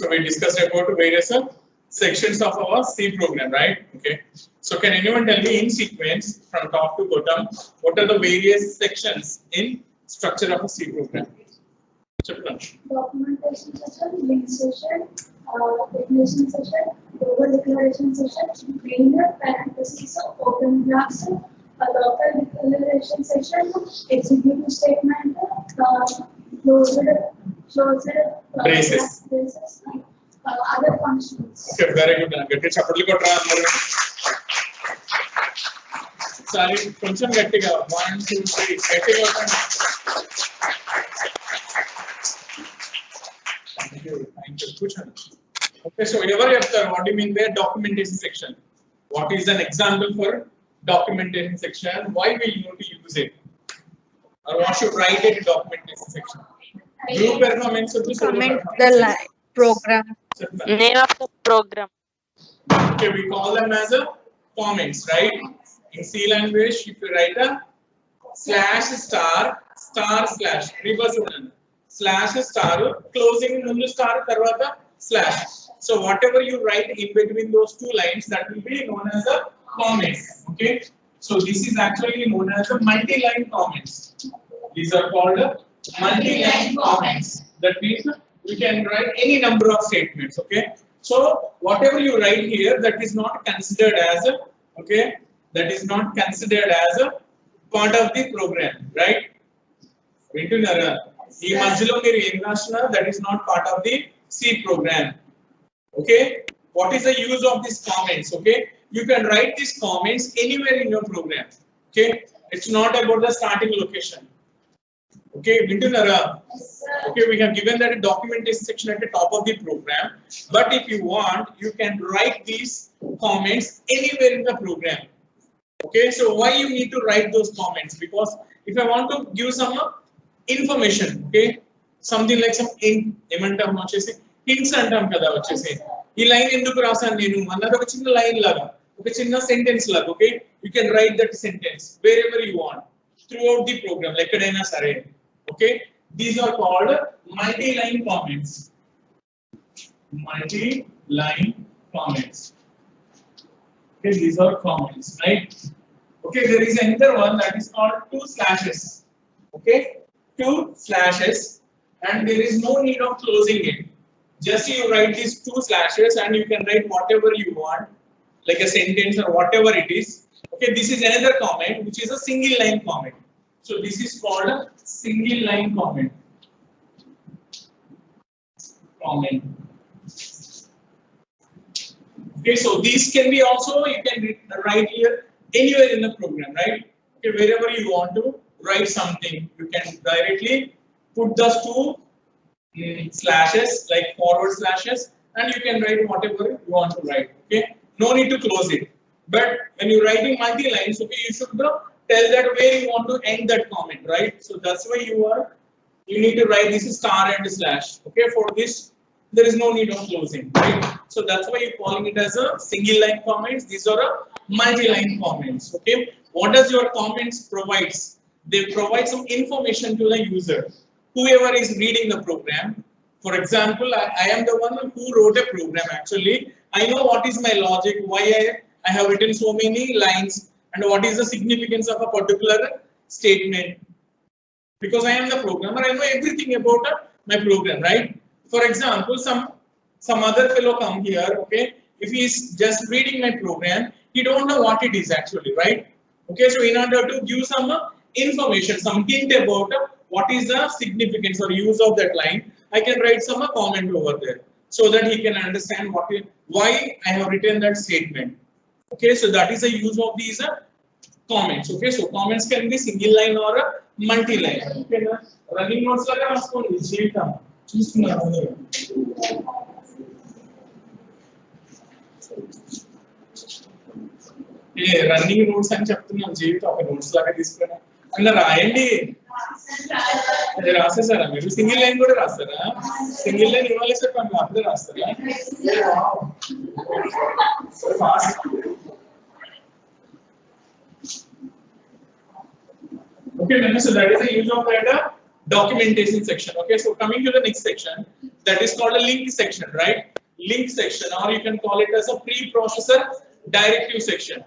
So we discussed about various sections of our C program, right? Okay. So can anyone tell me in sequence from top to bottom what are the various sections in structure of a C program? Documentation session, link session, definition session, global declaration session, cleaner, parentheses, open class, a local declaration session, executive statement, closed Braces. Other functions. Okay, very good. Get it. Chapter ko try. Sorry, కొంచెం గట్టిగా 1 2 3 గట్టిగా Okay, so what do you mean by documentation section? What is an example for documentation section? Why will you need to use it? Or what should write it in documentation section? Group performance or comment the program. Name of the program. Okay, we call them as a comments, right? In C language, if you write a slash star star slash reverse slash star closing mundu star tarvata slash. So whatever you write in between those two lines, that will be known as a comments. Okay. So this is actually known as a multi-line comments. These are called multi-line comments. That means we can write any number of statements. Okay. So whatever you write here, that is not considered as a that is not considered as a part of the program, right? That is not part of the C program. Okay. What is the use of these comments? Okay. You can write these comments anywhere in your program. Okay. It's not about the starting location. Okay. Okay. We have given that a documentation section at the top of the program. But if you want, you can write these comments anywhere in the program. Okay. So why you need to write those comments? Because if I want to give some information, okay, something like some hints అంటాం కదా వచ్చేసి ఈ line ఎందుకు రాసాను నేను అన్నది ఒక చిన్న లైన్ లాగా ఒక చిన్న సెంటెన్స్ లాగా okay you can write that sentence wherever you want throughout the program ఎక్కడైనా సరే okay these are called multi line comments okay these are comments right okay there is another one that is called two slashes okay two slashes and there is no need of closing it. Just you write these two slashes and you can write whatever you want, like a sentence or whatever it is. Okay, this is another comment which is a single line comment. So this is called a single line comment. Okay, so these can be also, you can write here anywhere in the program, right? Okay, wherever you want to write something, you can directly put those two slashes like forward slashes and you can write whatever you want to write. Okay, no need to close it. But when you're writing multi lines, okay, you should tell that where you want to end that comment, right? So that's why you need to write this star and slash. Okay, for this there is no need of closing, right? So that's why you're calling it as a single line comments. These are a multi-line comments. Okay, what does your comments provides? They provide some information to the user, whoever is reading the program. For example, I am the one who wrote a program. Actually, I know what is my logic, why I have written so many lines, and what is the significance of a particular statement. Because I am the programmer, I know everything about my program, right? For example, some other fellow come here, okay? If he is just reading my program, he don't know what it is actually, right? Okay, so in order to give some information, some hint about what is the significance or use of that line, I can write some comment over there so that he can understand why I have written that statement. Okay, so that is the use of these comments. Okay, so comments can be single line or multi-line. Okay, running notes laga raskondi cheetam చూస్తున్నారు running notes అని చెప్తున్నాను జీవితం ఒక notes లాగా తీసుకున్నా అలా రాయండి అది రాసేసారా మీరు సింగిల్ లైన్ కూడా రాస్తారా సింగిల్ లైన్ ఇవ్వాలి చెప్పండి అప్పుడే రాస్తారా okay so that is the use of that documentation section. Okay, so coming to the next section, That is called a link section, right? Link section, or you can call it as a preprocessor directive section.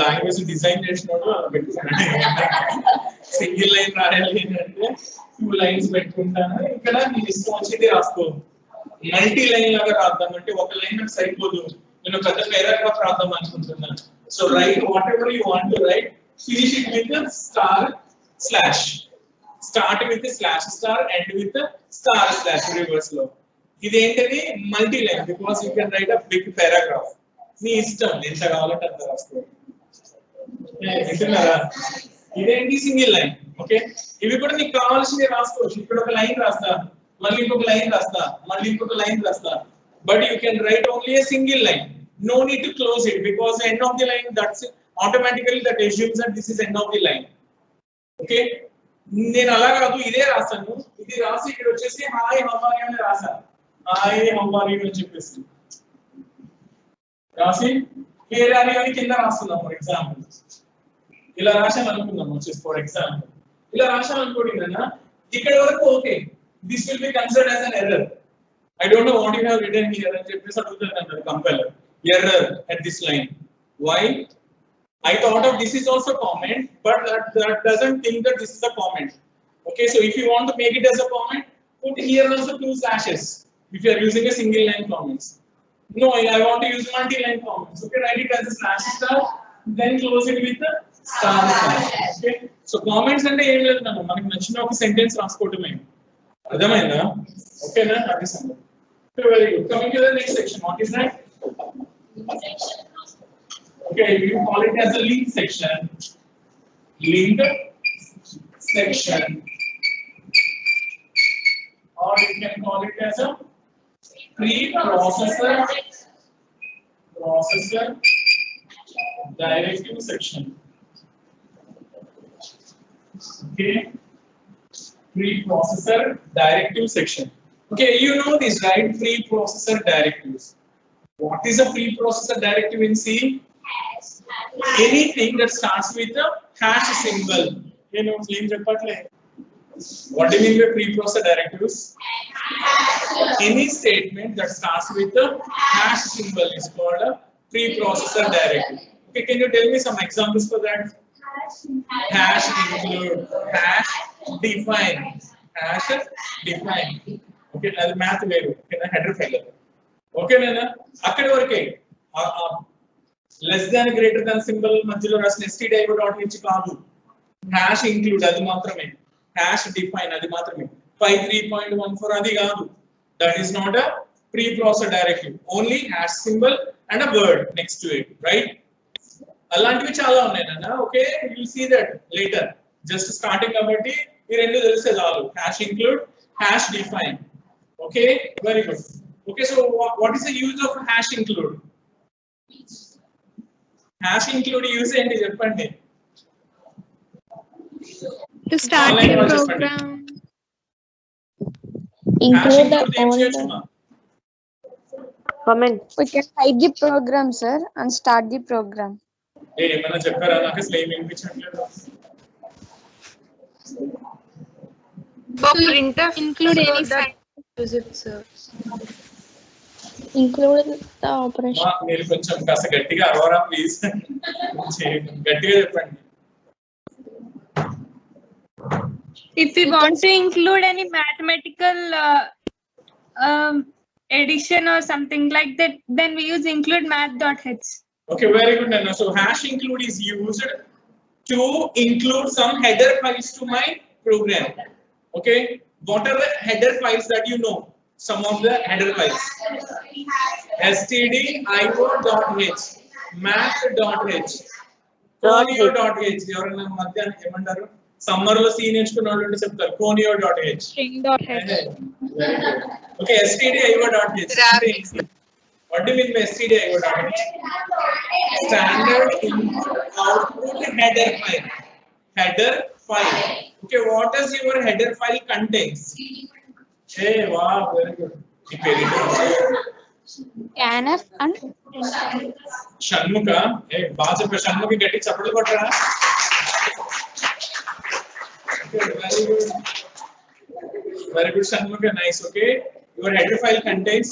Language design single line రాయాలి అంటే 2 lines పెట్టుకుంటాను. ఇక్కడ నేను ఇష్టం వచ్చేది రాసుకో. Multi line లాగా రాద్దాం అంటే ఒక లైన్ నాకు సరిపోదు, నేను పెద్ద పారాగ్రాఫ్ రాద్దాం అనుకుంటున్నాను. So write whatever you want to write, finish it with star slash, start with slash star, end with star slash reverse లో. ఇదేంటది multi line, because you can write a big paragraph. నీ ఇష్టం ఎంత కావాలంటే అంత రాసుకో. ఇదేంటి single line. Okay, ఇవి కూడా నీకు కావాల్సింది రాసుకోవచ్చు. ఇక్కడ ఒక లైన్ రాస్తా, మళ్ళీ ఇంకొక లైన్ రాస్తా, మళ్ళీ ఇంకొక లైన్ రాస్తా. But you can right only a single line. No need to close it because the end of the line, that's automatically that assumes that this is end of the line. Okay, నేను అలా కాదు, ఇదే రాస్తాను. ఇది రాసి ఇక్కడ వచ్చేసి hi how are you అని రాసా. హాయ్ హౌ ఆర్ యు అని చెప్పేసి రాసి హియర్ ఆర్ యు అని కింద రాస్తున్నాం. ఫర్ ఎగ్జాంపుల్ ఇలా రాశాను అనుకుందాం వచ్చేసి, ఫర్ ఎగ్జాంపుల్ ఇలా రాశాను అనుకోండి కదా, ఇక్కడ వరకు okay. This will be considered as an error. I don't know what you have written here అని చెప్పేసి అడుగుతాను compiler. Error at this line. Why? I thought of this is also comment, but that doesn't think that this is a comment. Okay, so if you want to make it as a comment, put here also 2 slashes if you are using a single line comments. No, I want to use multi-line comments. Okay, write it as a slash star, then close it with a star slash. Okay, so comments అంటే ఏం లేదు నాన్న, మనకి నచ్చిన ఒక sentence రాసుకోవడమే. అర్థమైందా? ఓకేనా? అది సంగతి. Very good. Coming to the next section, what is that? Okay, you call it as a link section. Link section, or you can call it as a preprocessor directive section. Okay, preprocessor directive section. Okay, you know this, right? Preprocessor directives. What is a preprocessor directive in C? Anything that starts with a hash symbol. You know, what do you mean by preprocessor directives? Any statement that starts with a hash symbol is called a preprocessor directive. Okay, can you tell me some examples for that? Hash include, hash define, hash define. Okay, అది math వేరు, ఓకేనా? Header file. ఓకేనా? అక్కడ వరకే. Less than greater than symbol మధ్యలో రాసిన stdio.h కాదు. Hash include అది మాత్రమే, హ్యాష్ డిఫైన్ అది మాత్రమే. 53.14 అది కాదు. That is not a preprocessor directive. Only hash symbol and a word next to it, right? అలాంటివి చాలా ఉన్నాయి నాన్న. Okay, you will see that later. Just starting కాబట్టి ఈ రెండు తెలిస్తే చాలు. Hash include, hash define. Okay, very good. Okay, so what is the use of hash include? Hash include use ఏంటి చెప్పండి? To start the program. Include the comment. We can type the program, sir, and start the program. ఏమన్నా చెప్పారా? నాకు అసలు ఏమీ వినిపించట్లేదు. Printf include any sign. Use it, sir. Include the operation. మీరు కొంచెం కాస్త గట్టిగా అరవరా ప్లీజ్. గట్టిగా చెప్పండి. If we want to include any mathematical addition or something like that, then we use include math.h. Okay, very good, Nana. So hash include is used to include some header files to my program. Okay, what are the header files that you know? Some of the header files: stdio.h, math.h, conio.h. ఎవరైనా మధ్యాహ్నం ఏమంటారు? Summer లో see నేర్చుకున్న వాళ్ళు ఉంటే చెప్తారు conio.h. String.h. Okay, stdio.h. What do you mean by stdio.h? Standard input output header file. Header file. Okay, what does your header file contains? Hey, wow, very good. scanf and Shanmuka, hey, baas pe Shanmuka getting support kotra. Okay, very good. Very good, Shanmuka. Nice. Okay, your header file contains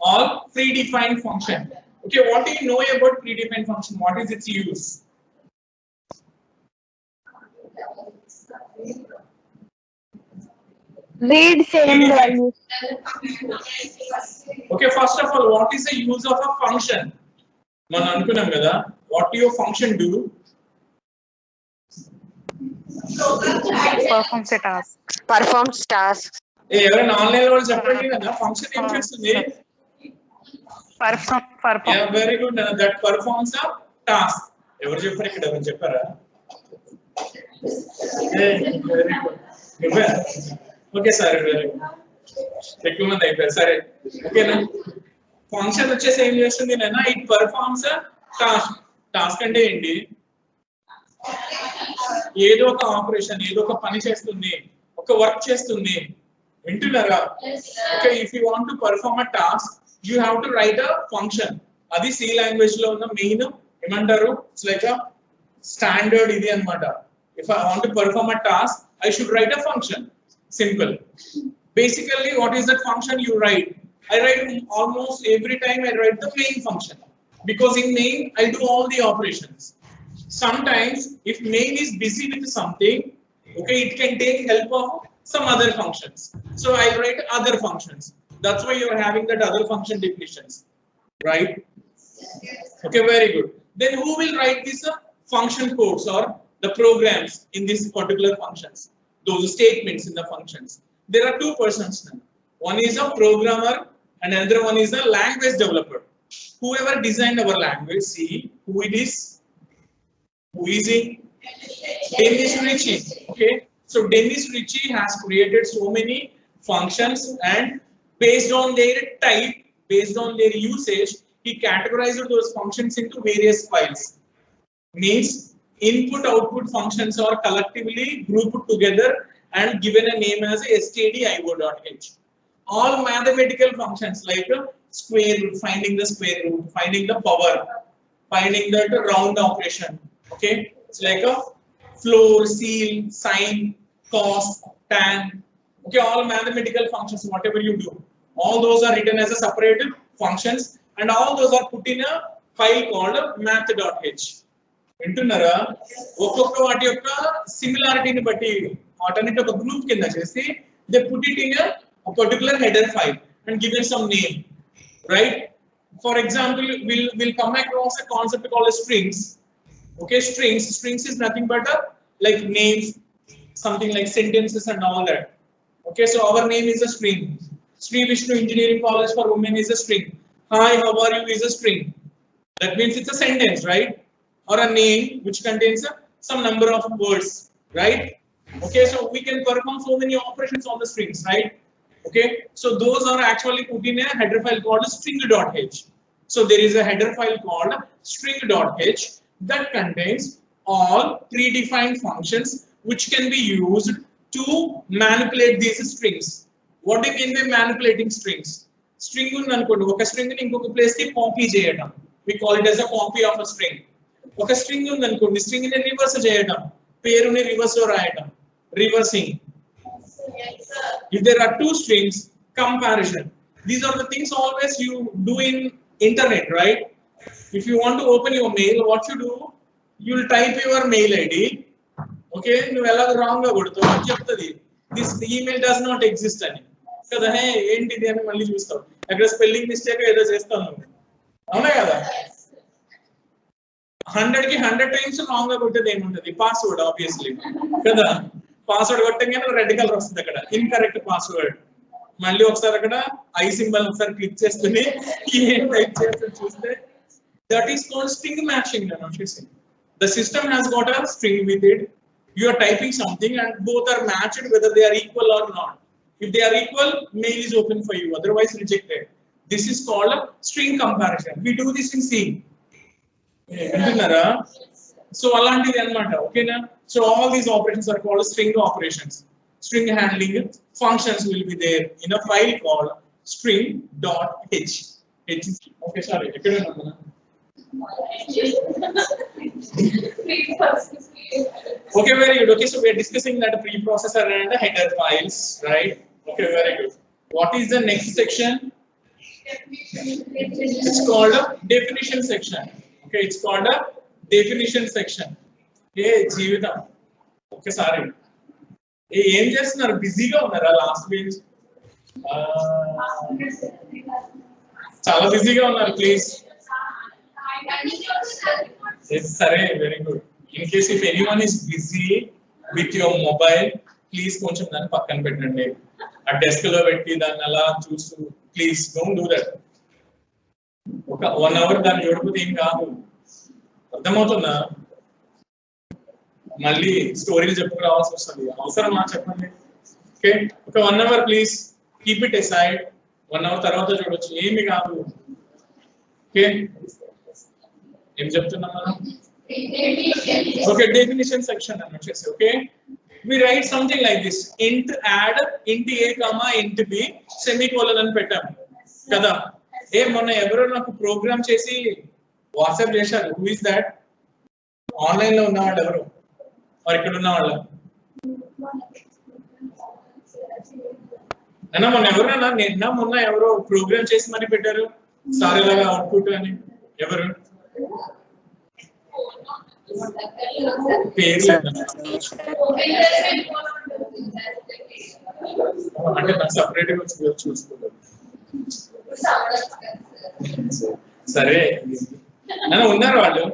all predefined function. Okay, what do you know about predefined function? What is its use? Read same values. Okay, first of all, what is the use of a function? Man anukunnam kada. What do your function do? Performs a task. Performs tasks. Hey, ఎవరైనా online వాళ్ళు చెప్పండి కదా function ఏం చేస్తుంది? Perform. Yeah, very good. That performs a task. ఎవరు చెప్పారు ఇక్కడ? ఎవరు చెప్పారా? Hey, very good. Good. Okay, sir. Very good. ఎక్కువ మంది అయిపోయారు. సరే, ఓకేనా? ఫంక్షన్ వచ్చేసి ఏం చేస్తుంది నాన్న? It performs a task. Task అంటే ఏంటి? ఏదో ఒక ఆపరేషన్, ఏదో ఒక పని చేస్తుంది, ఒక వర్క్ చేస్తుంది. వింటున్నారా? Okay, if you want to perform a task you have to write a function. Adi C language lo unna main emantaru, it's like a standard idi anamata. If I want to perform a task, I should write a function. Simple. Basically, what is that function you write? I write almost every time I write the main function, because in main I do all the operations. Sometimes if main is busy with something, okay, it can take help of some other functions. So I write other functions. That's why you are having that other function definitions, right? Okay, very good. Then who will write these function codes or the programs in these particular functions? Those statements in the functions. There are two persons now. One is a programmer and another one is a language developer. Whoever designed our language, see who it is. Who is he? Dennis Ritchie. Okay, so Dennis Ritchie has created so many functions, and based on their type, based on their usage, he categorized those functions into various files. Means input-output functions are collectively grouped together and given a name as stdio.h. All mathematical functions like square root, finding the square root, finding the power, finding the round operation. Okay, it's like a floor, seal, sine, cos, tan. Okay, all mathematical functions, whatever you do, all those are written as a separate functions, and all those are put in a file called math.h. వింటున్నారా? ఒక్కొక్క వాటి యొక్క సిమిలారిటీని బట్టి వాటన్నిటి ఒక group కింద చేసి they put it in a particular header file and given some name, right? For example, we'll come across a concept called strings. Okay, strings is nothing but like names, something like sentences and all that. Okay, so our name is a string. Sri Vishnu Engineering College for Women is a string. Hi, how are you is a string. That means it's a sentence, right? Or a name which contains some number of words, right? Okay, so we can perform so many operations on the strings, right? Okay, so those are actually put in a header file called string.h. So there is a header file called string.h that contains all predefined functions which can be used to manipulate these strings. What do you mean by manipulating strings? String ఉంది అనుకోండి, ఒక string ని ఇంకొక place కి copy చేయడం, we call it as a copy of a string. ఒక string ఉంది అనుకోండి, స్ట్రింగ్ ని రివర్స్ చేయడం, పేరుని రివర్స్ లో రాయడం, reversing. If there are two strings, comparison. These are the things always you do in internet, right? If you want to open your mail, what you do? You will type your mail ID. Okay, నువ్వు ఎలా wrong గా కొడతావు అని చెప్తుంది, this email does not exist అని కదా. హే ఏంటిది అని మళ్ళీ చూస్తావు, అక్కడ స్పెల్లింగ్ మిస్టేక్ ఏదో చేస్తావు నువ్వు, అవునా కదా? 100 కి 100 టైమ్స్ రాంగ్ గా కొట్టేది ఏముంటది? పాస్వర్డ్ ఆబ్వియస్లీ కదా. పాస్వర్డ్ కొట్టగానే రెడ్ కలర్ వస్తుంది అక్కడ, ఇన్కరెక్ట్ పాస్వర్డ్. మళ్ళీ ఒకసారి అక్కడ ఐ సింబల్ ఒకసారి క్లిక్ చేసుకుని ఏం టైప్ చేస్తే చూస్తే that is called string matching. The system has got a string with it. You are typing something and both are matched whether they are equal or not. If they are equal, mail is open for you, otherwise rejected. This is called a string comparison. We do this in C. So alanti anamata, okay na? So all these operations are called string operations. String handling functions will be there in a file called string.h. Okay, sorry. Okay, very good. Okay, so we are discussing that preprocessor and the header files, right? Okay, very good. What is the next section? It's called a definition section. Okay, it's called a definition section. Hey, Jeevita. Okay, sorry. Hey, ఏం చేస్తున్నారు? బిజీగా ఉన్నారా last bench? చాలా బిజీగా ఉన్నారు, please. సరే, very good. In case if anyone is busy with your mobile, please కొంచెం దాన్ని పక్కన పెట్టండి. ఆ డెస్క్ లో పెట్టి దాన్ని అలా చూస్తూ, ప్లీజ్ డోంట్ డూ దట్. ఒక 1 అవర్ దాన్ని చూడకపోతే ఏం కాదు. అర్థమవుతుందా? మళ్ళీ స్టోరీలు చెప్పుకు రావాల్సి వస్తుంది. అవసరమా చెప్పండి? ఓకే, ఒక 1 hour please keep it aside. 1 hour తర్వాత చూడొచ్చు, ఏమి కాదు. ఓకే, ఏం చెప్తున్నాం మనం? ఓకే, డెఫినిషన్ సెక్షన్ అని వచ్చేసి. Okay, we write something like this: int add int a comma int b semicolon అని పెట్టాం కదా. ఏ మొన్న ఎవరో నాకు ప్రోగ్రామ్ చేసి వాట్సాప్ చేశారు. Who is that? ఆన్లైన్ లో ఉన్నవాళ్ళు ఎవరు? మరి ఇక్కడ ఉన్నవాళ్ళు అన్నా మొన్న ఎవరన్నా మొన్న ఎవరో ప్రోగ్రామ్ చేసి మరి పెట్టారు సార్ ఇలాగా అవుట్పుట్ అని. ఎవరు పేరు? అంటే నాకు సపరేట్ గా వచ్చి చూసుకోలేదు. సరే, నన్ను ఉన్నారు వాళ్ళు.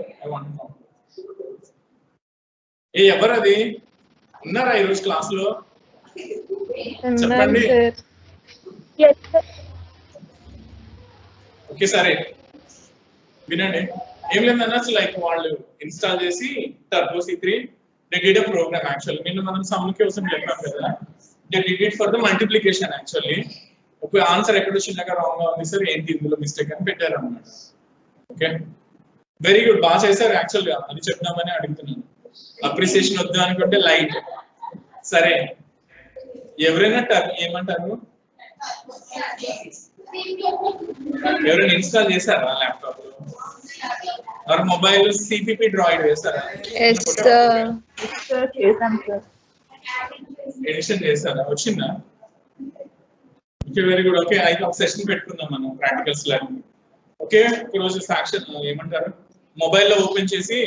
ఏ ఎవరు అది? ఉన్నారా ఈరోజు క్లాస్ లో? చెప్పండి. ఓకే, సరే వినండి. ఏం లేదన్నా, లైక్ వాళ్ళు ఇన్స్టాల్ చేసి turbo C3 they did a program actually. నిన్న మనం సమ్ కోసం చెప్పాం కదా, they did it for the multiplication actually. ఒక ఆన్సర్ ఎక్కడో చిన్నగా రాంగ్ గా ఉంది సార్, ఏంటి ఇందులో మిస్టేక్ అని పెట్టారు అన్నమాట. ఓకే, వెరీ గుడ్, బాగా చేశారు యాక్చువల్గా. అది చెప్దామని అడుగుతున్నాను. అప్రిసియేషన్ వద్దు అనుకుంటే లైట్. సరే, ఎవరైనా ఏమంటారు? ఎవరైనా ఇన్స్టాల్ చేశారా ల్యాప్టాప్ లో ఆర్ మొబైల్ CPP డ్రాయిడ్ వేసారా? ఎడిషన్ చేశారా? వచ్చిందా? Okay, very good. ఓకే, అయితే ఒక సెషన్ పెట్టుకుందాం మనం ప్రాక్టికల్స్ లాగా. ఓకే, ఒకరోజు సాక్షన్ ఏమంటారు, మొబైల్లో ఓపెన్ చేసి,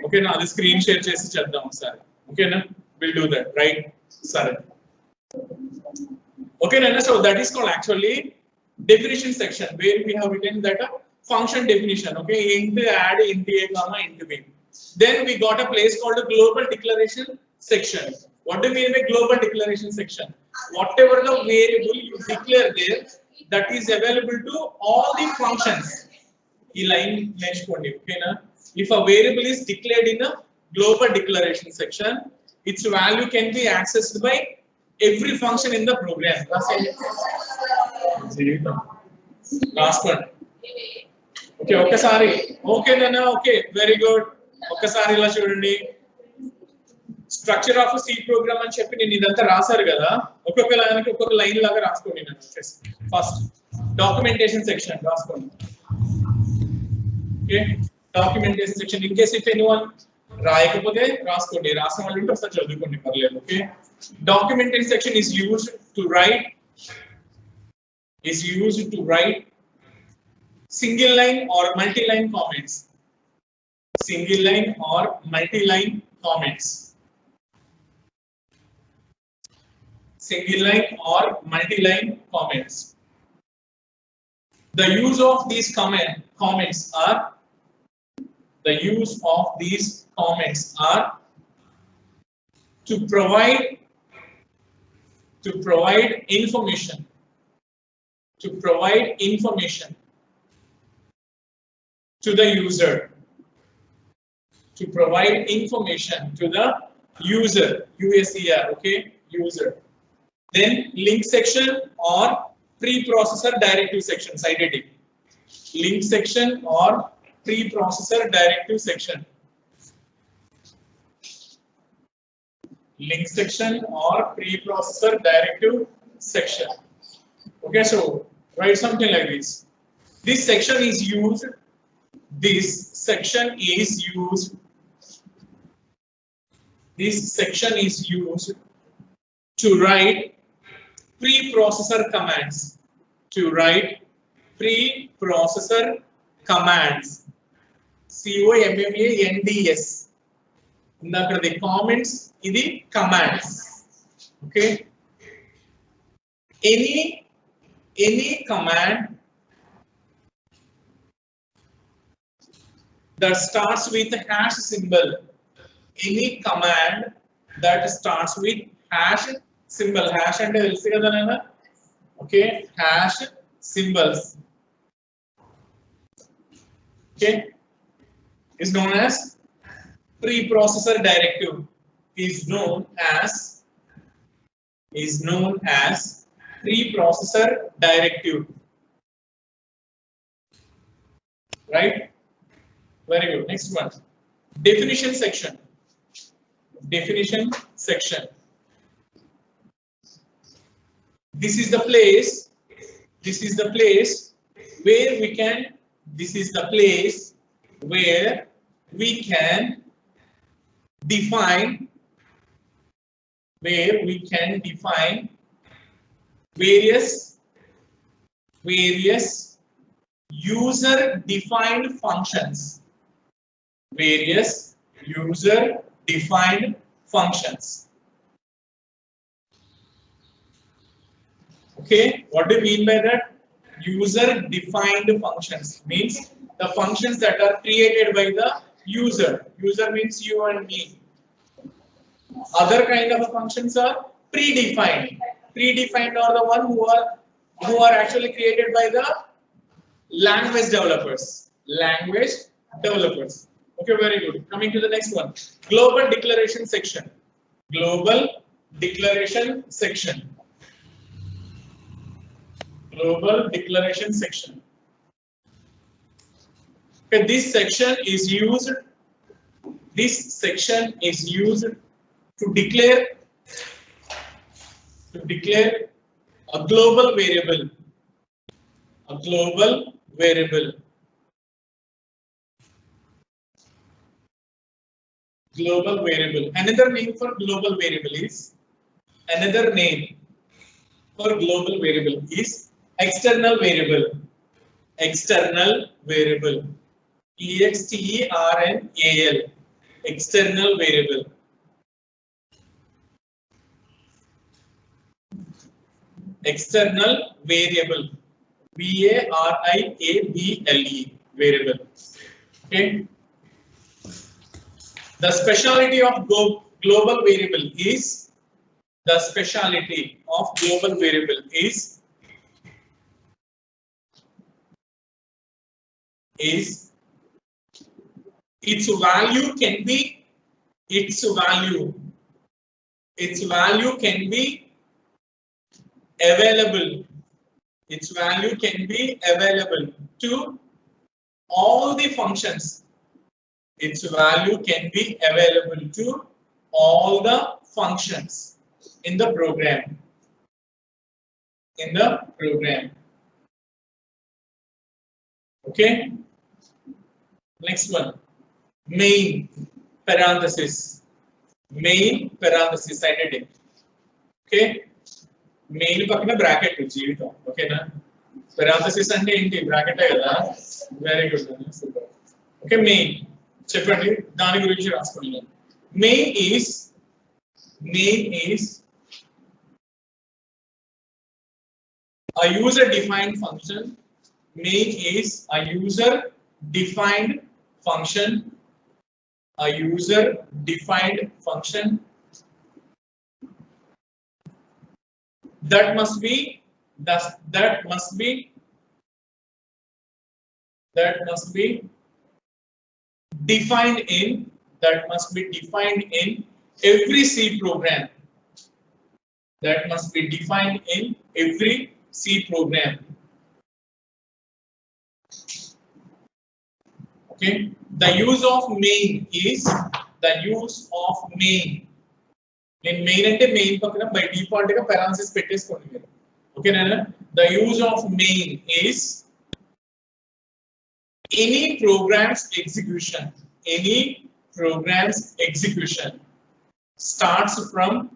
ఓకేనా, అది స్క్రీన్ షేర్ చేసి చేద్దాం ఒకసారి. ఓకేనా, విల్ డూ దట్, రైట్? సరే, ఓకేనా. So that is called actually definition section, where we have written that a function definition. Okay, int add int a comma int b. Then we got a place called a global declaration section. What do we mean by global declaration section? Whatever the variable you declare there, that is available to all the functions. This line నేర్చుకోండి. ఓకేనా, if a variable is declared in a global declaration section, its value can be accessed by every function in the program. Last one. Okay, ఒకసారి. Okay నాన్న, okay, very good. ఒకసారి ఇలా చూడండి. Structure of C program అని చెప్పి నేను ఇదంతా రాశారు కదా, ఒక్కొక్క లైన్కి ఒక్కొక్క లైన్ లాగా రాసుకోండి. నేను ఫస్ట్ డాక్యుమెంటేషన్ సెక్షన్ రాసుకోండి. Okay, documentation section. In case if anyone రాయకపోతే రాసుకోండి, రాసిన వాళ్ళు ఉంటే ఒకసారి చదువుకోండి, పర్లేదు. ఓకే, documentation section is used to write single line or multi-line comments. Single line or multi-line comments. Single line or multi-line comments. The use of these comments are to provide information to the user. To provide information to the user. USER. Okay, user. Then link section or preprocessor directive section. Cited it. Link section or preprocessor directive section. Link section or preprocessor directive section. Okay, so write something like this. This section is used. This section is used. This section is used to write preprocessor commands. To write preprocessor commands. COMMANDS. The comments is the commands. Okay. Any command that starts with a hash symbol. Any command that starts with hash symbol. Hash and okay, hash symbols. Okay, is known as preprocessor directive. Is known as preprocessor directive. Right? Very good. Next one. Definition section. Definition section. This is the place. This is the place where we can. This is the place where we can define. Where we can define various user-defined functions. Various user-defined functions. Okay, what do you mean by that? User-defined functions means the functions that are created by the user. User means you and me. Other kind of functions are predefined. Predefined are the one who are actually created by the language developers. Language developers. Okay, very good. Coming to the next one. Global declaration section. Global declaration section. Global declaration section. Okay, this section is used to declare a global variable. A global variable. Global variable. Another name for global variable is external variable. External variable. EXTERNAL. External variable. External variable. VARIABLE. Variable. Okay. The speciality of global variable is its value can be available. Its value can be available to all the functions. Its value can be available to all the functions in the program. Okay. Next one. Main parenthesis. Main parenthesis. I did it. Okay. Main pakkana bracket jeevitam. Okay na. Parenthesis ante enti bracket kada. Very good. Super. Okay. Main. చెప్పండి దాని గురించి రాసుకోండి. Main is a user defined function. Main is a user defined function. A user defined function that must be defined in every C program. That must be defined in every C program. Okay. The use of main is in main ante main pakkana by default ga parenthesis petteskondi. Okay na. The use of main is any program's execution starts from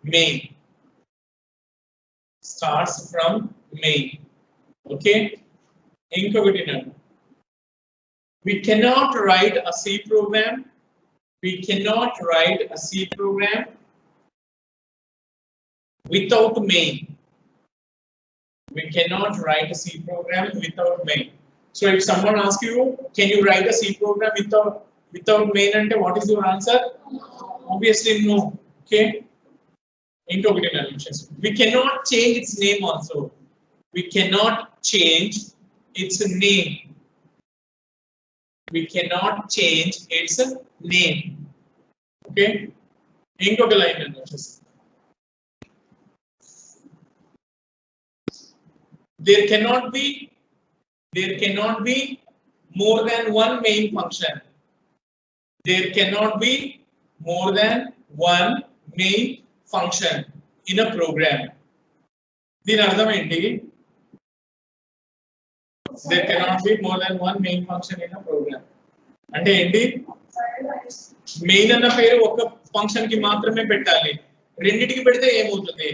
main. Okay. We cannot write a C program. Without main. We cannot write a C program without main. So if someone asks you, can you write a C program without main? And what is your answer? Obviously no. Okay. We cannot change its name also. We cannot change its name. Okay. ఇంకొక line వచ్చేసి there cannot be more than one main function. There cannot be more than one main function in a program. దీని అర్థం ఏంటి? There cannot be more than one main function in a program. అంటే ఏంటి? Main అన్న పేరు ఒక function కి మాత్రమే పెట్టాలి. రెండిటికి పెడితే ఏమవుతుంది?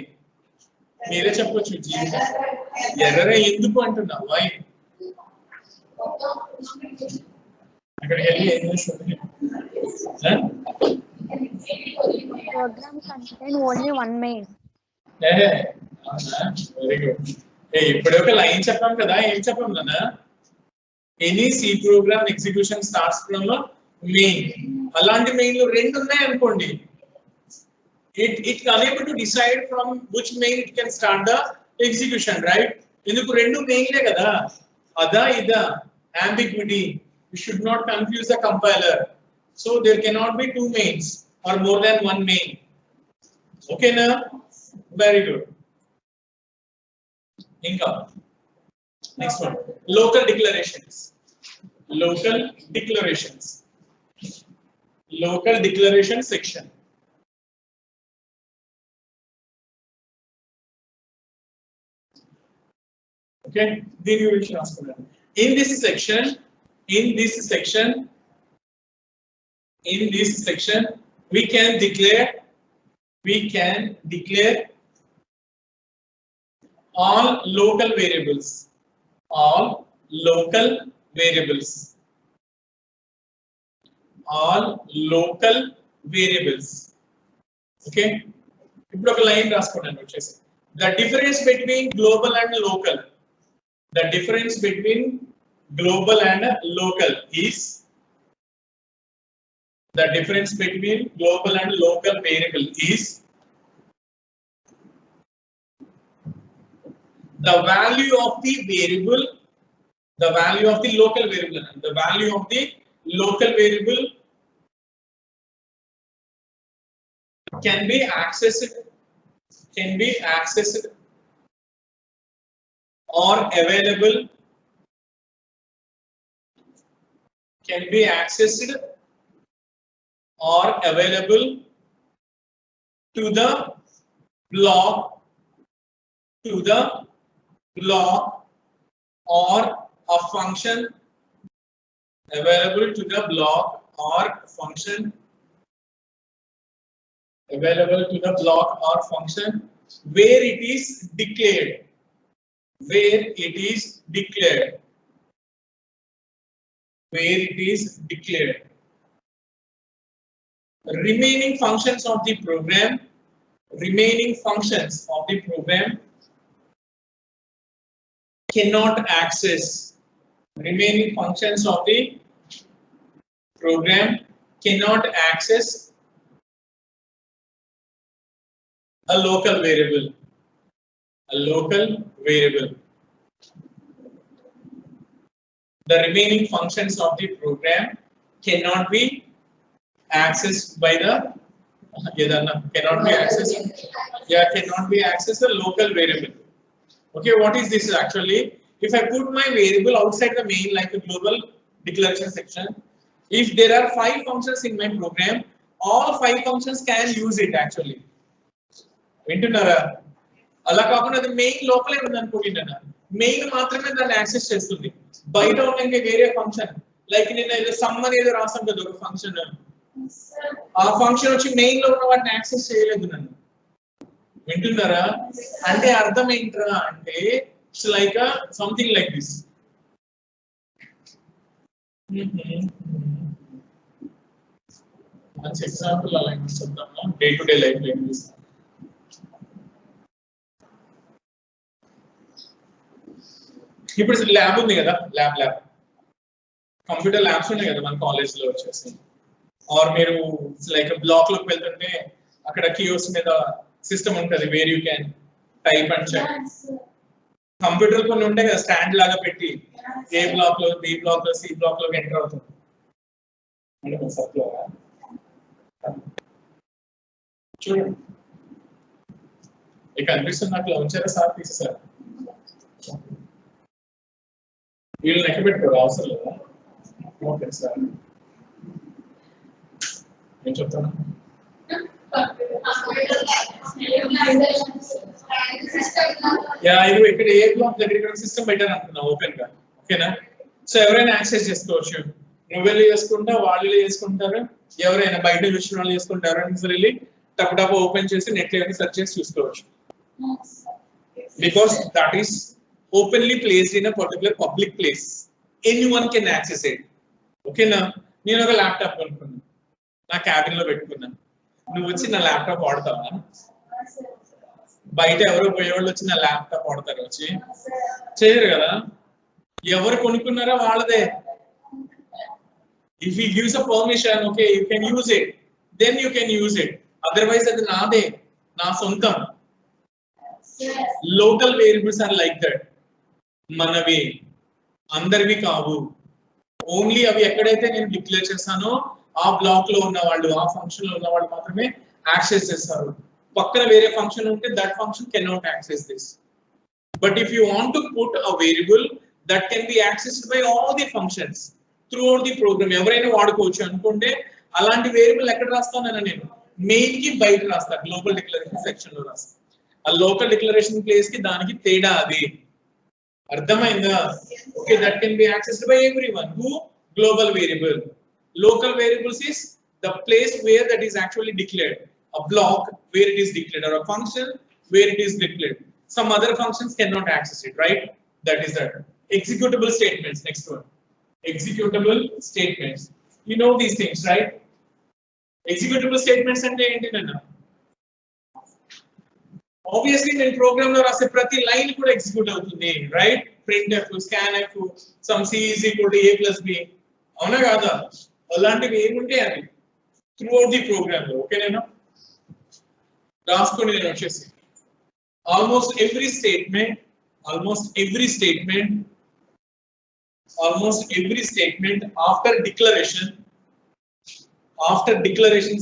మీరే చెప్పొచ్చు. జీవితం ఎర్రర్ ఎందుకు అంటున్నావు? వై? అక్కడికి వెళ్ళి ఏం చేస్తుంది? Program contain only one main. Very good. ఇప్పుడు ఒక లైన్ చెప్పాం కదా, ఏం చెప్పాం కదా? Any C program execution starts from main. అలాంటి మెయిన్లు రెండు ఉన్నాయి అనుకోండి, it unable to decide from which main it can start the execution, right? ఎందుకు రెండు మెయిన్లే కదా, అదా ఇదా, ambiguity. You should not confuse the compiler. So there cannot be two mains or more than one main. Okay na? Very good. Inka. Next one. Local declarations. Local declaration section. Okay. Then you will ask for that. In this section, we can declare all local variables. Okay. ఇప్పుడు ఒక line రాసుకోండి వచ్చేసి. The difference between global and local. The difference between global and local is the variable is the value of the variable, the value of the local variable. The value of the local variable can be accessed or available to the block or a function, available to the block or function where it is declared. Remaining functions of the program cannot access. A local variable. The remaining functions of the program cannot be accessed by the cannot be accessed a local variable. Okay, what is this actually? If I put my variable outside the main, like a global declaration section, if there are 5 functions in my program, all 5 functions can use it actually. Vintunara? అలా కాకుండా అది main లోపలే ఉంది అనుకోండి అన్న, main మాత్రమే దాన్ని access చేస్తుంది. బయట ఉన్న వేరే ఫంక్షన్ లైక్ నేను ఏదో సమ్ అనేది రాసాం కదా ఒక ఫంక్షన్, ఆ ఫంక్షన్ వచ్చి మెయిన్ లో ఉన్న వాటిని యాక్సెస్ చేయలేదు నన్ను. వింటున్నారా? అంటే అర్థం ఏంట్రా అంటే it's like something like this. మంచి ఎగ్జాంపుల్ అలా చూద్దామా డే టు డే లైఫ్ లో. ఇప్పుడు ల్యాబ్ ఉంది కదా, ల్యాబ్ కంప్యూటర్ ల్యాబ్స్ ఉన్నాయి కదా మన కాలేజ్ లో వచ్చేసి. ఆర్ మీరు లైక్ బ్లాక్ లోకి వెళ్తుంటే అక్కడ కియోస్ మీద సిస్టమ్ ఉంటుంది where you can type and check. Computer కొన్ని ఉంటాయి కదా స్టాండ్ లాగా పెట్టి ఏ బ్లాక్ లో, బి బ్లాక్ లో, సి బ్లాక్ లోకి ఎంటర్ అవుతుంది. చూడండి ఇక కనిపిస్తుంది నాకు. ఉంచారా సార్? తీసేసారు. వీళ్ళు లెక్క పెట్టుకోరు అవసరం లేదా? ఓకే సార్ నేను చెప్తాను. ఇది ఇక్కడ ఏ బ్లాక్ దగ్గర ఇక్కడ సిస్టమ్ పెట్టారు అనుకున్నా ఓపెన్ గా. ఓకేనా? సో ఎవరైనా యాక్సెస్ చేసుకోవచ్చు. నువ్వెళ్ళి చేసుకుంటా, వాళ్ళు చేసుకుంటారు, ఎవరైనా బయట చూసిన వాళ్ళు చేసుకుంటారు. వెళ్ళి టప్ టప్ ఓపెన్ చేసి నెట్ లో సెర్చ్ చేసి చూసుకోవచ్చు. Because that is openly placed in a particular public place. Anyone can access it. Okay na? నేను ఒక ల్యాప్టాప్ కొనుక్కున్నా, నా క్యాబిన్ లో పెట్టుకున్నా. నువ్వు వచ్చి నా ల్యాప్టాప్ వాడతావా? బయట ఎవరో పోయేవాళ్ళు వచ్చి నా ల్యాప్టాప్ వాడతారు? వచ్చి చేయరు కదా. ఎవరు కొనుక్కున్నారో వాళ్ళదే. If he gives a permission, okay, you can use it, then you can use it. Otherwise అది నాదే, నా సొంతం. Local variables are like that. మనవి అందరివి కావు. ఓన్లీ అవి ఎక్కడైతే నేను డిక్లేర్ చేస్తానో ఆ బ్లాక్ లో ఉన్న వాళ్ళు, ఆ ఫంక్షన్ లో ఉన్న వాళ్ళు మాత్రమే యాక్సెస్ చేస్తారు. పక్కన వేరే ఫంక్షన్ ఉంటే that function cannot access this. But if you want to put a variable that can be accessed by all the functions throughout the program, ఎవరైనా వాడుకోవచ్చు అనుకుంటే అలాంటి వేరియబుల్ ఎక్కడ రాస్తానన్నా నేను మెయిన్ కి బయట రాస్తా, గ్లోబల్ డిక్లరేషన్ సెక్షన్ లో రాస్తా. ఆ లోకల్ డిక్లరేషన్ ప్లేస్ కి దానికి తేడా అది. అర్థమైందా? Okay, that can be accessed by everyone. Who? Global variable. Local variables is the place where that is actually declared. A block where it is declared, or a function where it is declared. Some other functions cannot access it, right? That is that. Executable statements, next one. Executable statements. You know these things, right? Executable statements ante enti nanna? Obviously నేను programme లో రాసే ప్రతి line కూడా execute అవుతుంది, right? printf, scanf, some c is equal to a plus b, అవునా కాదా? అలాంటివి ఏముంటాయి అవి త్రూ అవుట్ ది ప్రోగ్రామ్ లో. ఓకేనా? రాసుకోండి. నేను వచ్చేసి almost every statement after declaration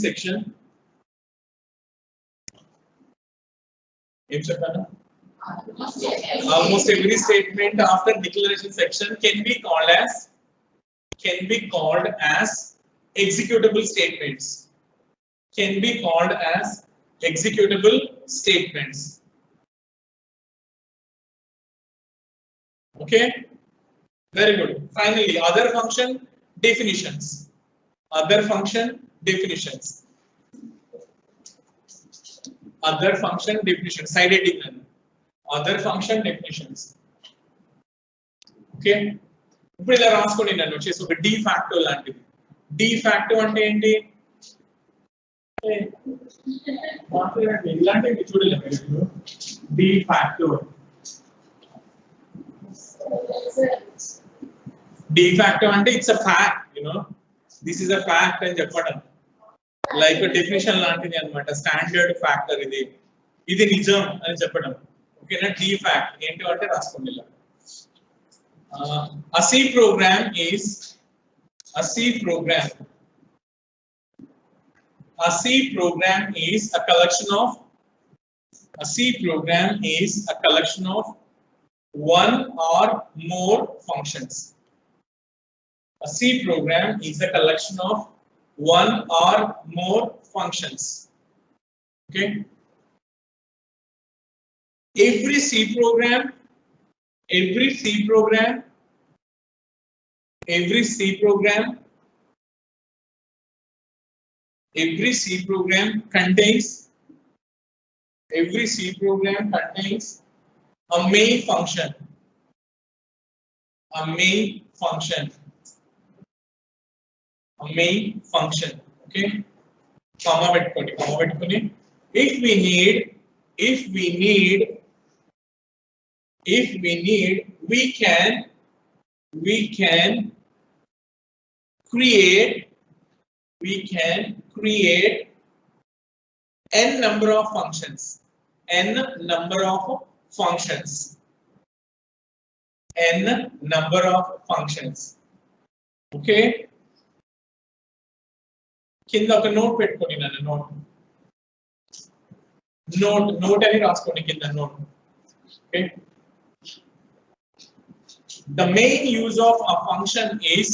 section, almost every statement after declaration section can be called as executable statements. Can be called as executable statements. Okay, very good. Finally, other function definitions. Other function definitions. Side heading. Other function definitions. Okay, ఇప్పుడు ఇలా రాసుకోండి. నన్ను వచ్చేసి ఒక de facto లాంటిది. de facto అంటే ఏంటి? ఇలాంటివి చూడలేదు మీరు. de facto అంటే it's a fact, you know, this is a fact అని చెప్పడం. లైక్ డెఫినేషన్ లాంటిది అన్నమాట. స్టాండర్డ్ ఫ్యాక్టర్ ఇది నిజం అని చెప్పడం. ఓకేనా? de fact ఏంటి అంటే రాసుకోండి ఇలా. A C program is a collection of one or more functions. A C program is a collection of one or more functions. Okay, every C program contains a main function, okay, comma పెట్టుకోండి. if we need we can create n number of functions, okay. కింద ఒక note పెట్టుకోండి, నన్ను note అని రాసుకోండి కింద note. Okay, the main use of a function is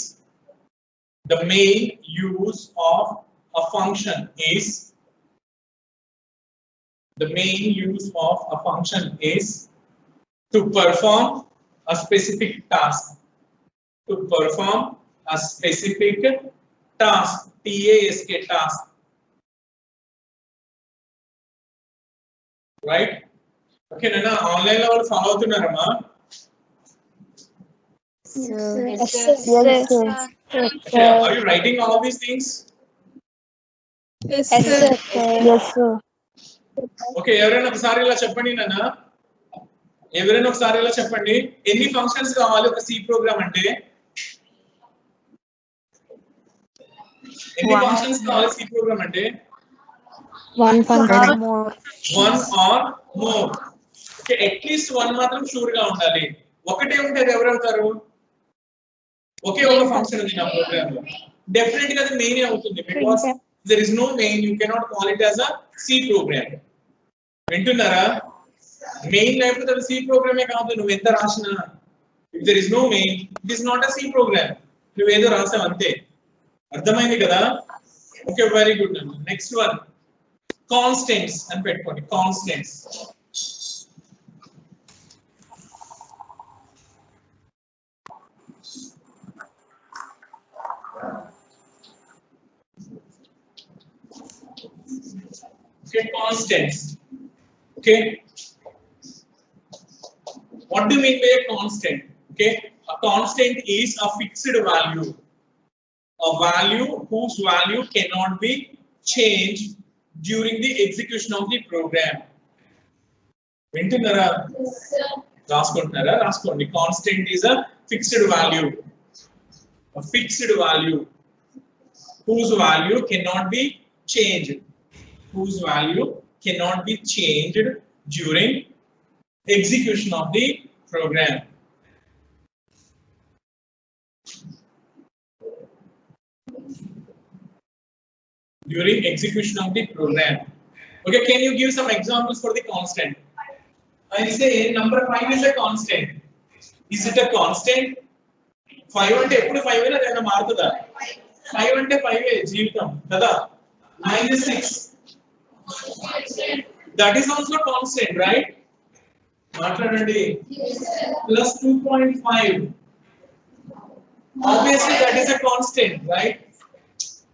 to perform a specific task, task, right? Okay, nana online lo follow అవుతున్నారమ్మా? Yes, sir. Okay, are you writing all these things? Yes, Yes, sir. sir. Yes, sir. Okay, ఎవరైనా ఒకసారి ఇలా చెప్పండి నాన్న, ఎన్ని functions కావాలి ఒక C program అంటే? ఎన్ని ఫంక్షన్స్ కావాలి సి ప్రోగ్రామ్ అంటే? One function. One or more. Okay, at least one మాత్రం షూర్ గా ఉండాలి. ఒకటే ఉంటే ఎవరు అవుతారు? ఒకే ఒక ఫంక్షన్ ఉంది నా ప్రోగ్రామ్ లో, డెఫినెట్ గా అది మెయిన్ అవుతుంది. Because there is no main, you cannot call it as a C program. వింటున్నారా? మెయిన్ లేకపోతే అది C program ఏ కాదు, నువ్వు ఎంత రాసినా. if there is no main, it is not a C program. నువ్వు ఏదో రాసావు అంతే. అర్థమైంది కదా? Okay, very good. Next one constants అని పెట్టుకోండి. Constants constants. Okay, what do you mean by a constant? Okay, a constant is a fixed value, whose value cannot be changed during the execution of the program. వింటున్నారా? రాసుకుంటున్నారా? రాసుకోండి. constant is a fixed value, whose value cannot be changed during execution of the program. Okay, can you give some examples for the constant? I say number 5 is a constant. Is it a constant? 5 అంటే ఎప్పుడు 5 అయినా ఏదైనా మారుతుందా? 5 అంటే 5 ఏ జీవితం కదా. -6, that is also constant, right? మాట్లాడండి. plus 2.5, obviously that is a constant, right?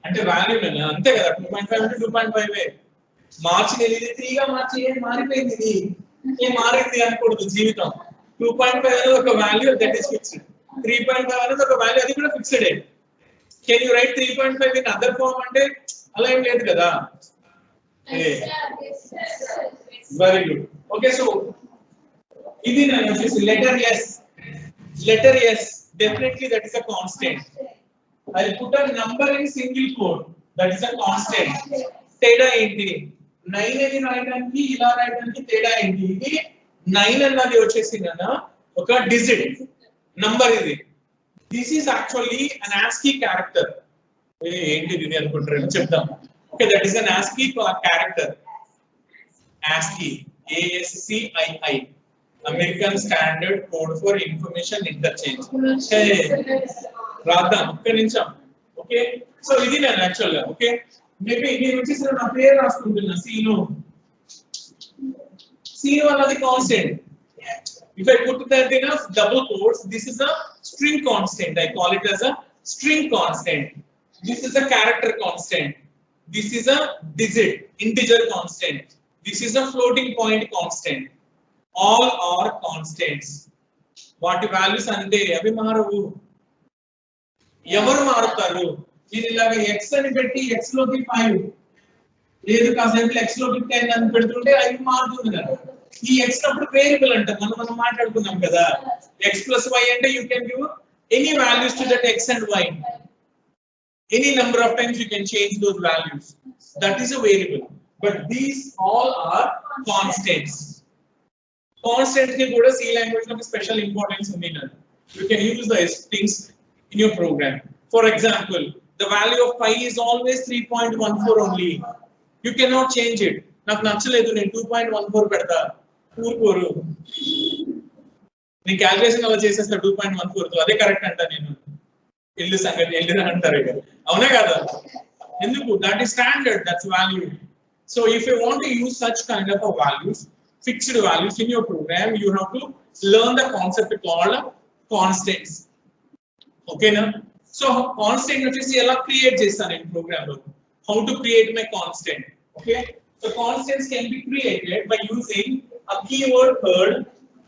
అంటే వాల్యూ నేనా అంతే కదా. 2.5 అంటే 2.5 ఏ. మార్చినది 3 గా మార్చి ఏం మారిపోయింది, ఇది ఏం మారింది అనకూడదు జీవితం. 2.5 అనేది ఒక వాల్యూ, that is fixed. 3.5 అనేది ఒక వాల్యూ, అది కూడా fixed A. can you write 3.5 in other form అంటే అలా ఏం లేదు కదా. Very good. ఓకే, సో ఇది నేను వచ్చేసి letter S, definitely that is a constant. I'll put a number in single quote, that is a constant. తేడా ఏంటి? 9 అని రాయడానికి ఇలా రాయడానికి తేడా ఏంటి? ఇది 9 అన్నది వచ్చేసి ఒక డిజిట్ నంబర్, ఇది this is actually an ASCII character. ఏంటి ఇది అనుకుంటారు, చెప్తాం. Okay, that is an ASCII character. ASCII, ASCII, American Standard Code for Information Interchange. రాద్దాం ఒక్క నిమిషం. ఓకే, సో ఇది నేను యాక్చువల్ గా ఓకే మేబీ నేను వచ్చేసి నా పేరు రాసుకుంటున్నా. C1 is the constant. If I put that in a double quotes, this is a string constant. I call it as a string constant. This is a character constant. This is a digit, integer constant. This is a floating point constant. All are constants. What values ante avi maravu. Evaru marutaru. Nenu ilaga x ani petti x loki 5. Ledu kasepu x loki 10 ani pedutunte avi marutundi kada. Ee x appudu variable anta మనం మాట్లాడుకున్నాం కదా. X plus y ante you can give any values to that x and y. Any number of times you can change those values. That is a variable. But these all are constants. Constants ki kuda C language lo special importance undi na. You can use the strings in your program. For example, the value of pi is always 3.14 only. You cannot change it. Naku nachaledu nenu 2.14 pedta. Urkoru. Ni calculation ala chesesta 2.14 tho ade correct anta nenu. Illu sangati ellira antaru kada. Avuna kada? Enduku? That is standard. That's value. So if you want to use such kind of values, fixed values in your program, you have to learn the concept called constants. Okay now? So constant vachesi ela create chestanu in program lo. How to create my constant? Okay? So constants can be created by using a keyword heard.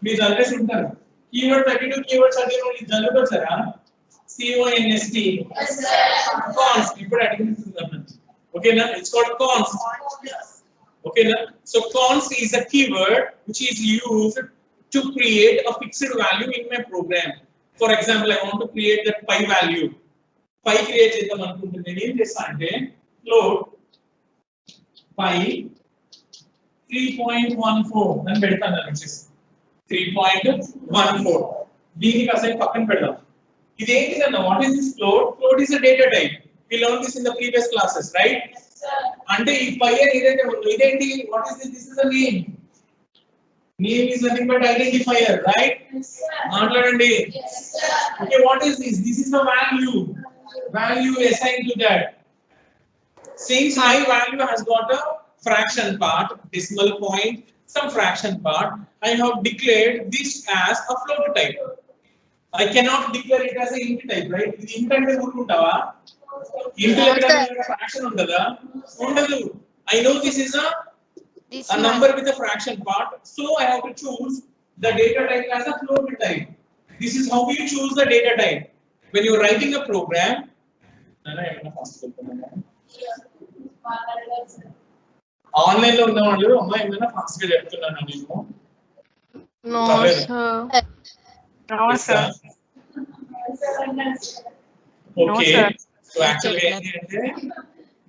Mee already untaru. Keyword 32 keywords adino ee jallugo sara. CONST. Yes sir. Const. Ippudu adigintundamma. Okay na? It's called const. Okay na? So const is a keyword which is used to create a fixed value in my program. For example, I want to create that pi value. Pi create chedam anukuntunne nenu em chesta ante float pi 3.14 అని పెడతాను వచ్చేసి 3.14 దీనికి అసలు పక్కన పెడదాం. ఇదేంటిదన్న what is this float? Float is a data type. We learned this in the previous classes, right? Yes sir. Ante ee pi ఏదైతే ఉందో ఇదేంటి? What is this? This is a name. Name is nothing but identifier, right? Yes sir. Maatladandi. Yes sir. Okay, what is this? This is the value. Value assigned to that. Since my value has got a fraction part, decimal point, some fraction part, I have declared this as a float type. I cannot declare it as an int type, right? This int ante urukuntava. Int lo fraction undada? Undadu. I know this is a number with a fraction part, so I have to choose the data type as a float type. This is how you choose the data type. When you are writing a program, online lo unna vallu amma emana fast ga cheptunnanu nenu. No sir. No sir. Okay. So actually ఏంటి అంటే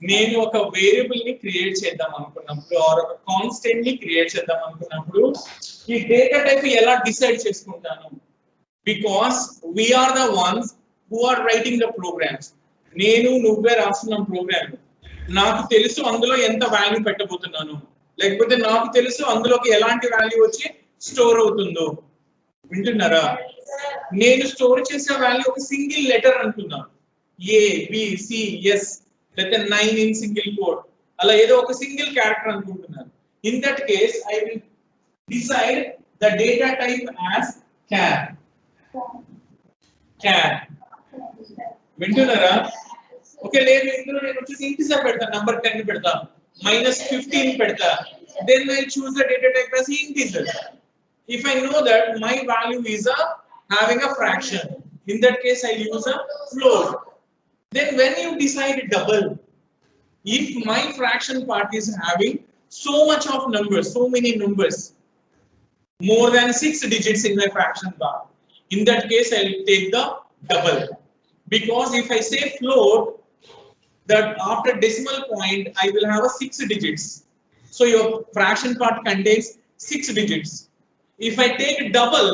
నేను ఒక variable ని create చేద్దాం అనుకున్నప్పుడు are ఒక constant ని create చేద్దాం అనుకున్నప్పుడు ఈ డేటా టైప్ ఎలా డిసైడ్ చేసుకుంటాను? Because we are the ones who are writing the programs. నేను నువ్వే రాస్తున్న ప్రోగ్రామ్. నాకు తెలుసు అందులో ఎంత వాల్యూ పెట్టబోతున్నాను, లేకపోతే నాకు తెలుసు అందులోకి ఎలాంటి వాల్యూ వచ్చి స్టోర్ అవుతుందో. వింటున్నారా? నేను స్టోర్ చేసే వాల్యూ ఒక సింగిల్ లెటర్ అనుకున్నాను. A B C S లేకపోతే 9 in single quote అలా ఏదో ఒక సింగిల్ క్యారెక్టర్ అనుకుంటున్నాను. In that case I will decide the data type as char. Char. వింటున్నారా? ఓకే, లేదు ఇందులో నేను వచ్చేసి ఇంటిజర్ పెడతా, నంబర్ 10 పెడతా, -15 పెడతా. Then I choose the data type as integer. If I know that my value is having a fraction, in that case I use a float. Then when you decide double, if my fraction part is having so much of numbers, so many numbers, more than 6 digits in my fraction part, in that case I will take the double. Because if I say float, that after decimal point I will have a 6 digits. So your fraction part contains 6 digits. If I take double,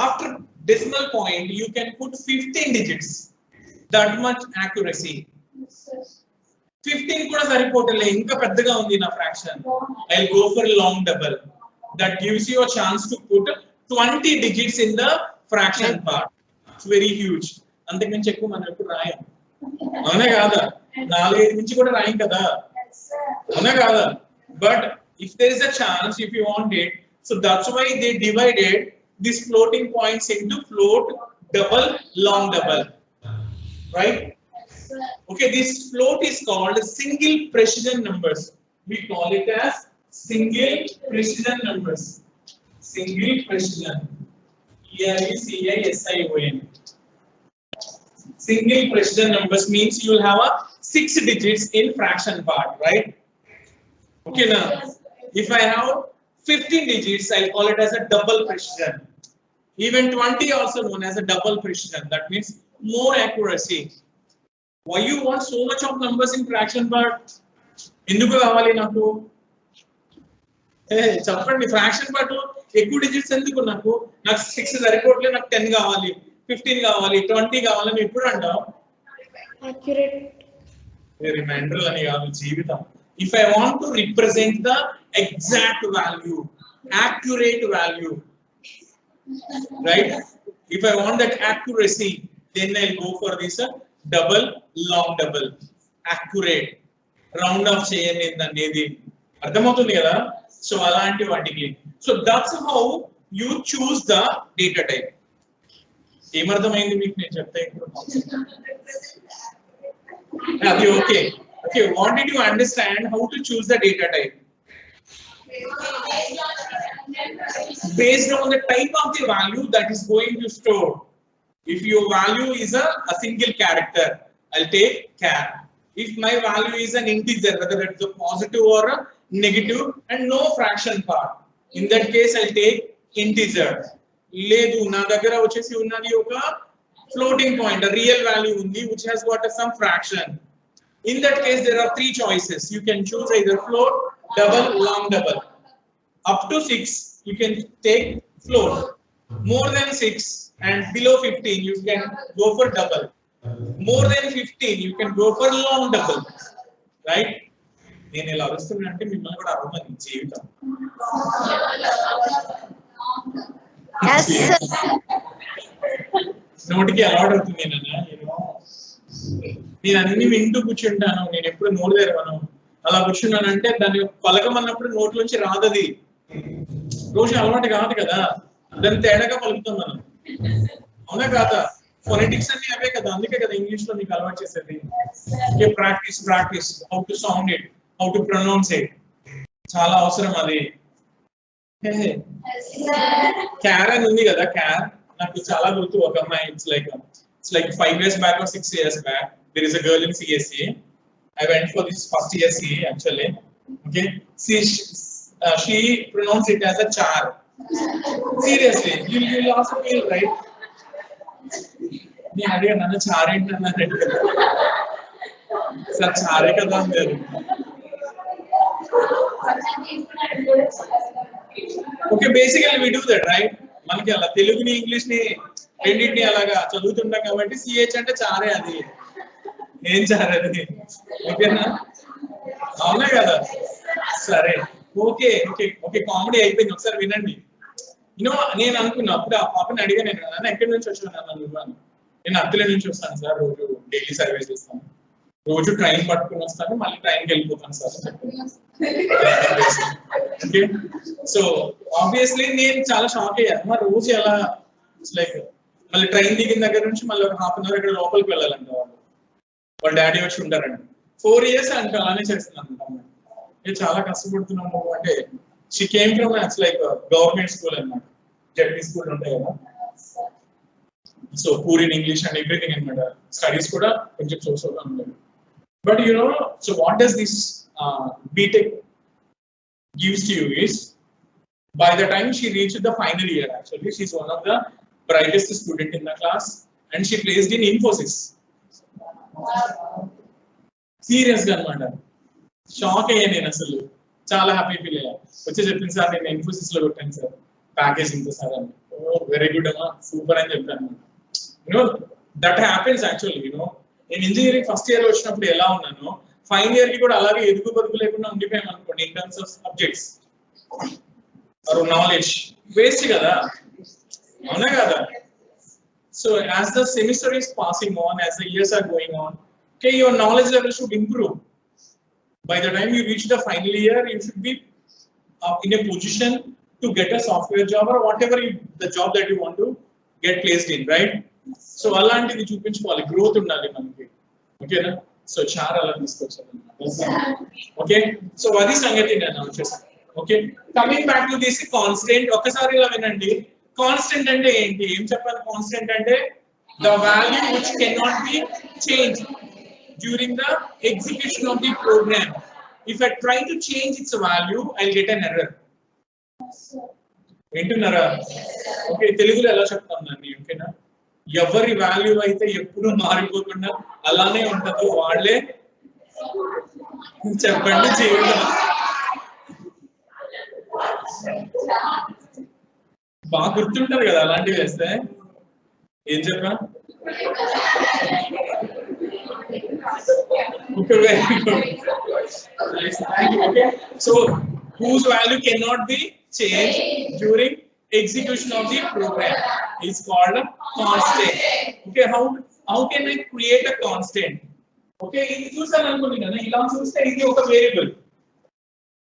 after decimal point you can put 15 digits. That much accuracy. 15 kuda saripotale, inka peddaga undi na fraction. I'll go for long double. That gives you a chance to put 20 digits in the fraction part. It's very huge. Antaku minchi ekku manam eppudu rayam. Avuna kada? 4-5 నుంచి కూడా రాయం కదా? అవునా కాదా? But if there is a chance, if you want it, so that's why they divided these floating points into float, double, long double, right? Okay, this float is called single precision numbers. We call it as single precision numbers. Single precision. PRECISION. Single precision numbers means you will have a 6 digits in fraction part, right? Okay, now if I have 15 digits, I'll call it as a double precision. Even 20 also known as a double precision. That means more accuracy. Why you want so much of numbers in fraction part? ఎందుకు కావాలి నాకు? చెప్పండి, fraction part ఎక్కువ digits ఎందుకు నాకు? నాకు 6 సరిపోట్లే, నాకు 10 కావాలి, 15 కావాలి, 20 కావాలని ఎప్పుడు అంటావు? Accurate. రిమైండర్ అని కాదు, జీవితం. If I want to represent the exact value, accurate value, right? If I want that accuracy, then I'll go for this double, long double, accurate, round off చేయని అనేది అర్థమవుతుంది కదా? సో అలాంటి వాటికి, so that's how you choose the data type. ఏమర్థమైంది మీకు నేను చెప్తే ఇప్పుడు? అది okay. Okay, what did you understand how to choose the data type? Based on the type of the value that is going to store. If your value is a single character, I'll take char. If my value is an integer, whether it's a positive or a negative and no fraction part, in that case I'll take integer. Ledu na daggara vachesi unnadi oka floating point, a real value undi which has got some fraction. In that case there are 3 choices. You can choose either float, double, long double. Up to 6 you can take float. More than 6 and below 15 you can go for double. More than 15 you can go for long double, right? నేను ఇలా అరుస్తున్నా అంటే మిమ్మల్ని కూడా అర్థమని జీవితం. నోటికి అలవాటు అవుతుంది. నేను అన్ని వింటూ కూర్చుంటాను, నేను ఎప్పుడు నోరు తెరవను. అలా కూర్చున్నానంటే దాన్ని పలకమన్నప్పుడు నోట్లోంచి రాదది. రోజు అలవాటు కాదు కదా, దాన్ని తేడాగా పలుకుతాం మనం, అవునా కాదా? ఫొనెటిక్స్ అన్ని అవే కదా, అందుకే కదా ఇంగ్లీష్ లో మీకు అలవాటు చేసేది. Practice practice, how to sound it, how to pronounce it, చాలా అవసరం అది. క్యార్ అని ఉంది కదా, క్యార్ నాకు చాలా గుర్తు. ఒక అమ్మాయి, it's like 5 years back or 6 years back, there is a girl in CSE. I went for this first year CA actually. Okay, she pronounced it as a char. Seriously, you'll also feel right. నేను అడిగాను, నన్ను చార్ ఏంటి అన్నారంటే sir చారే కదా అన్నారు. Okay, basically we do that, right? మనకి అలా తెలుగుని ఇంగ్లీష్ ని రెండింటిని అలాగా చదువుతుంటాం కాబట్టి సిహెచ్ అంటే చారే, అది ఏం చారే అది, ఓకేనా? అవునా కదా? సరే, ఓకే ఓకే ఓకే, కామెడీ అయిపోయింది. ఒకసారి వినండి. నేను అనుకున్నా అప్పుడు ఆ పాపని అడిగా, నేను ఎక్కడి నుంచి వచ్చాను అన్నాను. నేను అద్దెల నుంచి వస్తాను సార్, రోజు డైలీ సర్వీస్ చేస్తాను, రోజు ట్రైన్ పట్టుకుని వస్తాను, మళ్ళీ ట్రైన్కి వెళ్ళిపోతాను సార్ అని చెప్పాను. ఓకే, సో ఆబ్వియస్లీ నేను చాలా షాక్ అయ్యాను. మరి రోజు ఎలా, లైక్ మళ్ళీ ట్రైన్ దిగిన దగ్గర నుంచి మళ్ళీ ఒక 1/2 hour ఇక్కడ లోపలికి వెళ్ళాలంట. వాళ్ళ డాడీ వచ్చి ఉంటారండి. 4 years అంటే అలానే చేస్తున్నాను. నేను చాలా కష్టపడుతున్నాను అంటే, she came from it's like government school అన్నమాట, జడ్పీ స్కూల్ ఉంటాయి కదా. So poor in English and everything అనమాట. స్టడీస్ కూడా కొంచెం సోషల్గా ఉండేవి. But so what does this BTech gives to you is, by the time she reached the final year, actually she's one of the brightest student in the class and she placed in Infosys. Serious గా అన్నమాట. Shock అయ్యా నేను, అసలు చాలా happy feel అయ్యా. వచ్చి చెప్పింది sir నేను ఇన్ఫోసిస్ లో కొట్టాను సార్, ప్యాకేజ్ ఇంత సార్ అని. వెరీ గుడ్ అమ్మా, సూపర్ అని చెప్పాను. That happens actually. నేను ఇంజనీరింగ్ ఫస్ట్ ఇయర్ వచ్చినప్పుడు ఎలా ఉన్నానో, ఫైనల్ ఇయర్ కి కూడా అలాగే ఎదుగు బదుగు లేకుండా ఉండిపోయాం అనుకోండి. In terms of subjects or knowledge waste కదా, అవునా కదా? So as the semester is passing on, as the years are going on, okay, your knowledge level should improve. By the time you reach the final year, you should be in a position to get a software job or whatever the job that you want to get placed in, right? So అలాంటిది చూపించుకోవాలి, growth ఉండాలి మనకి, ఓకేనా? So చాలా అలా తీసుకొచ్చాను, okay? So అది సంగతి నేను వచ్చేసాను, okay? Coming back to this constant, ఒక్కసారి ఇలా వినండి. కాన్స్టెంట్ అంటే ఏంటి, ఏం చెప్పాలి? కాన్స్టెంట్ అంటే the value which cannot be changed during the execution of the program. If I try to change its value, I'll get an error. వింటున్నారా? Okay, తెలుగులో ఎలా చెప్తాం దాన్ని, ఓకేనా? ఎవరి వాల్యూ అయితే ఎప్పుడు మారిపోకుండా అలానే ఉంటుందో వాళ్ళే చెప్పండి జీవితం. బాగా గుర్తుంటారు కదా అలాంటివి వేస్తే. ఏం చెప్పా? Okay, very good. Nice, thank you. Okay, so whose value cannot be changed during execution of the program is called a constant. Okay, how can I create a constant? Okay, ఇది చూసాను అనుకోండి కదా, ఇలా చూస్తే ఇది ఒక variable.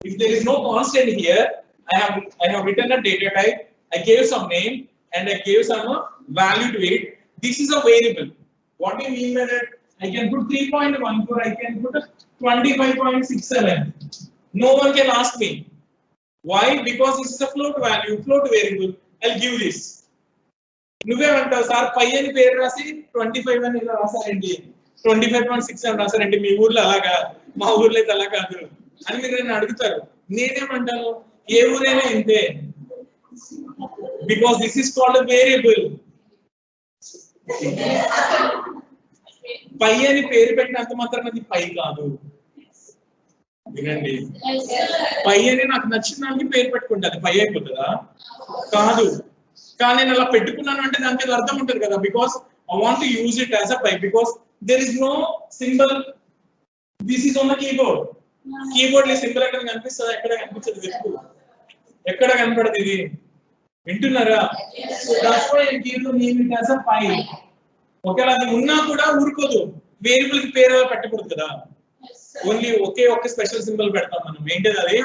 If there is no constant here, I have written a data type, I gave some name and I gave some value to it. This is a variable. What do you mean by that? I can put 3.14, I can put 25.67. No one can ask me. Why? Because this is a float value, float variable. I'll give this. నువ్వేమంటావు sir, పై అని పేరు రాసి 25 అని ఇలా రాసారండి, 25.67 రాసారండి, మీ ఊర్లో అలాగా, మా ఊర్లో అయితే అలా కాదు అని మీరు నన్ను అడుగుతారు. నేనేమంటాను, ఏ ఊరైనా ఇంతే, because this is called a variable. పై అని పేరు పెట్టినంత మాత్రం అది పై కాదు. వినండి, పై అని నాకు నచ్చిన దానికి పేరు పెట్టుకుంటే అది పై అయిపోతుందా? కాదు. కానీ నేను అలా పెట్టుకున్నాను అంటే దానికి అది అర్థం ఉంటుంది కదా, because I want to use it as a pi, because there is no symbol. This is on the keyboard. Keyboard లో సింబల్ ఎక్కడ కనిపిస్తుంది? ఎక్కడ కనిపించదు, వెతుకు, ఎక్కడ కనపడదు. ఇది వింటున్నారా? So that's why I give the name it as a pi. ఒకవేళ అది ఉన్నా కూడా ఊరుకోదు, వేరియబుల్ కి పేరు పెట్టకూడదు కదా, ఓన్లీ ఒకే ఒక స్పెషల్ సింబల్ పెడతాం మనం. ఏంటది? అది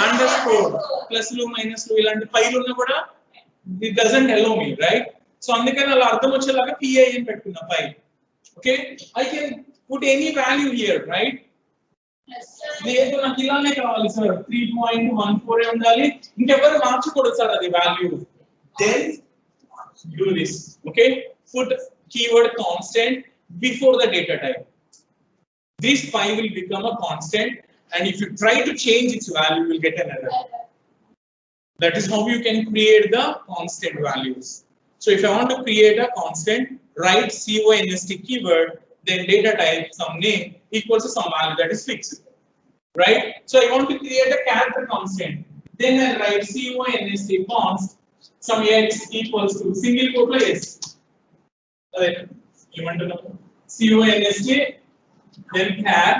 అండర్ స్కోర్, ప్లస్లు మైనస్లు ఇలాంటి పైలు ఉన్నా కూడా it doesn't allow me, right? So అందుకని అలా అర్థం వచ్చేలాగా పిఐ అని పెట్టుకున్నా, pi. Okay, I can put any value here, right? లేదు నాకు ఇలానే కావాలి సార్, 3.14 ఉండాలి, ఇంకెవరు మార్చకూడదు సార్ అది value. Then do this. Okay, put keyword constant before the data type. This pi will become a constant, and if you try to change its value, you will get an error. That is how you can create the constant values. So if I want to create a constant, write const keyword, then data type some name equals to some value that is fixed, right? So I want to create a character constant, then I write const const some x equals to single quote s. Right, you want to know const then char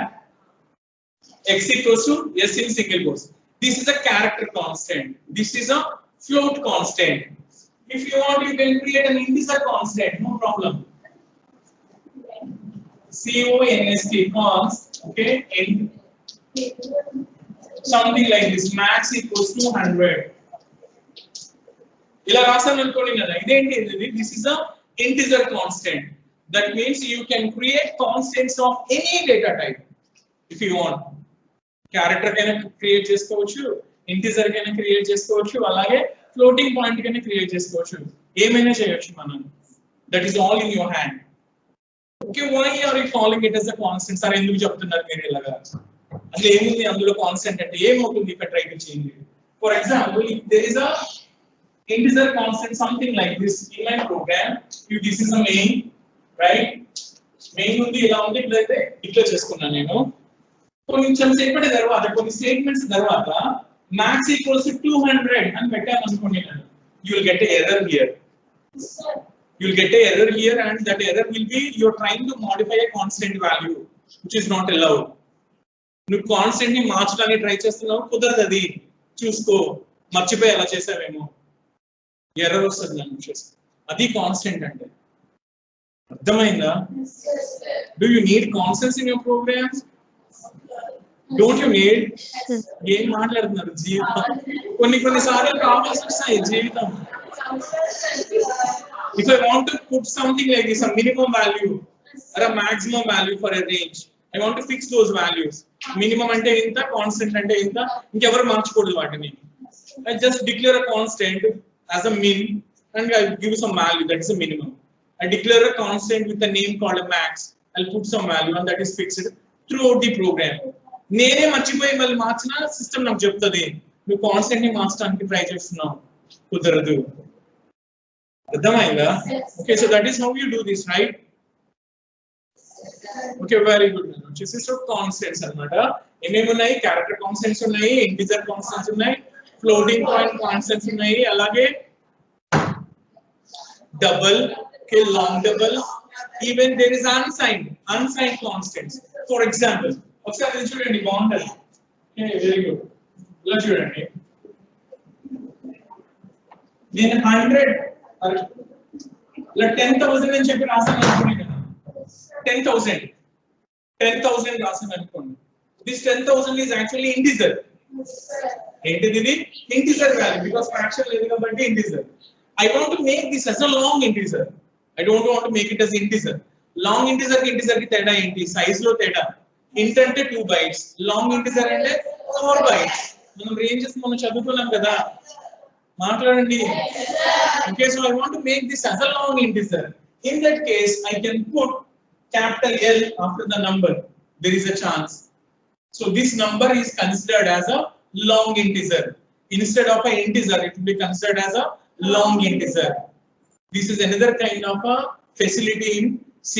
x equals to s in single quotes. This is a character constant, this is a float constant. If you want, you can create an integer constant, no problem. Const const, okay, and something like this, max equals to 100. ఇలా రాసాను అనుకోండి కదా, ఇదేంటి? This is a integer constant. That means you can create constants of any data type if you want. Character కైనా create చేసుకోవచ్చు, integer కైనా create చేసుకోవచ్చు, అలాగే ఫ్లోటింగ్ పాయింట్ కైనా క్రియేట్ చేసుకోవచ్చు, ఏమైనా చేయొచ్చు మనం. That is all in your hand. Okay, why are you calling it as a constant? సార్ ఎందుకు చెప్తున్నారు మీరు ఇలాగా? అసలు ఏముంది అందులో కాన్స్టెంట్ అంటే? ఏమవుతుంది if I try to change it? For example, if there is a integer constant something like this in my program, if this is a main, right? Main ఉంది, ఇలా ఉంది, ఇట్లయితే డిక్లేర్ చేసుకున్నాను నేను. కొంచెం సేపటి తర్వాత, కొన్ని స్టేట్మెంట్స్ తర్వాత max equals to 200 అని పెట్టాను అనుకోండి, you will get a error here. You will get a error here, and that error will be you are trying to modify a constant value which is not allowed. నువ్వు constant ని మార్చడానికి try చేస్తున్నావు, కుదరదు, అది చూసుకో, మర్చిపోయి అలా చేసావేమో, error వస్తుంది దాన్ని చూసి. అది కాన్స్టెంట్ అంటే. అర్థమైందా? Do you need constants in your programs? Don't you need? ఏం మాట్లాడుతున్నారు జీవితం కొన్ని సార్లు కావాల్సి వస్తాయి జీవితం. If I want to put something like this, a minimum value or a maximum value for a range, I want to fix those values. Minimum ante inta, constant ante inta, inkevaru marchukodu vaatini. I just declare a constant as a min and I give some value, that is a minimum. I declare a constant with a name called a max. I'll put some value and that is fixed throughout the program. నేనే మర్చిపోయి మళ్ళీ మార్చిన system నాకు చెప్తుంది నువ్వు constant ని మార్చడానికి try చేస్తున్నావు, కుదరదు. అర్థమైందా? Okay, so that is how you do this, right? Okay, very good. వచ్చేసి సో కాన్స్టెంట్స్ అన్నమాట. ఏమేమి ఉన్నాయి? క్యారెక్టర్ కాన్స్టెంట్స్ ఉన్నాయి, ఇంటిజర్ కాన్స్టెంట్స్ ఉన్నాయి, ఫ్లోటింగ్ పాయింట్ కాన్స్టెంట్స్ ఉన్నాయి, అలాగే double, long double, even there is unsigned constants. For example ఒకసారి చూడండి, బాగుంటుంది. Very good. ఇలా చూడండి, నేను 100 ఇలా 10,000 అని చెప్పి రాసాను అనుకోండి కదా, 10,000 రాసాను అనుకోండి. This 10,000 is actually integer. ఏంటిది? ఇది ఇంటిజర్ వాల్యూ, బికాస్ ఫ్రాక్షన్ లేదు కాబట్టి integer. I want to make this as a long integer. I don't want to make it as integer. Long integer ki తేడా ఏంటి? సైజ్ లో తేడా. int అంటే 2 bytes, long integer అంటే 4 bytes. మనం ranges మనం చదువుకున్నాం కదా, మాట్లాడండి. Okay, so I want to make this as a long integer. In that case, I can put capital L after the number. There is a chance. So this number is considered as a long integer. Instead of an integer, it will be considered as a long integer. This is another kind of a facility in C.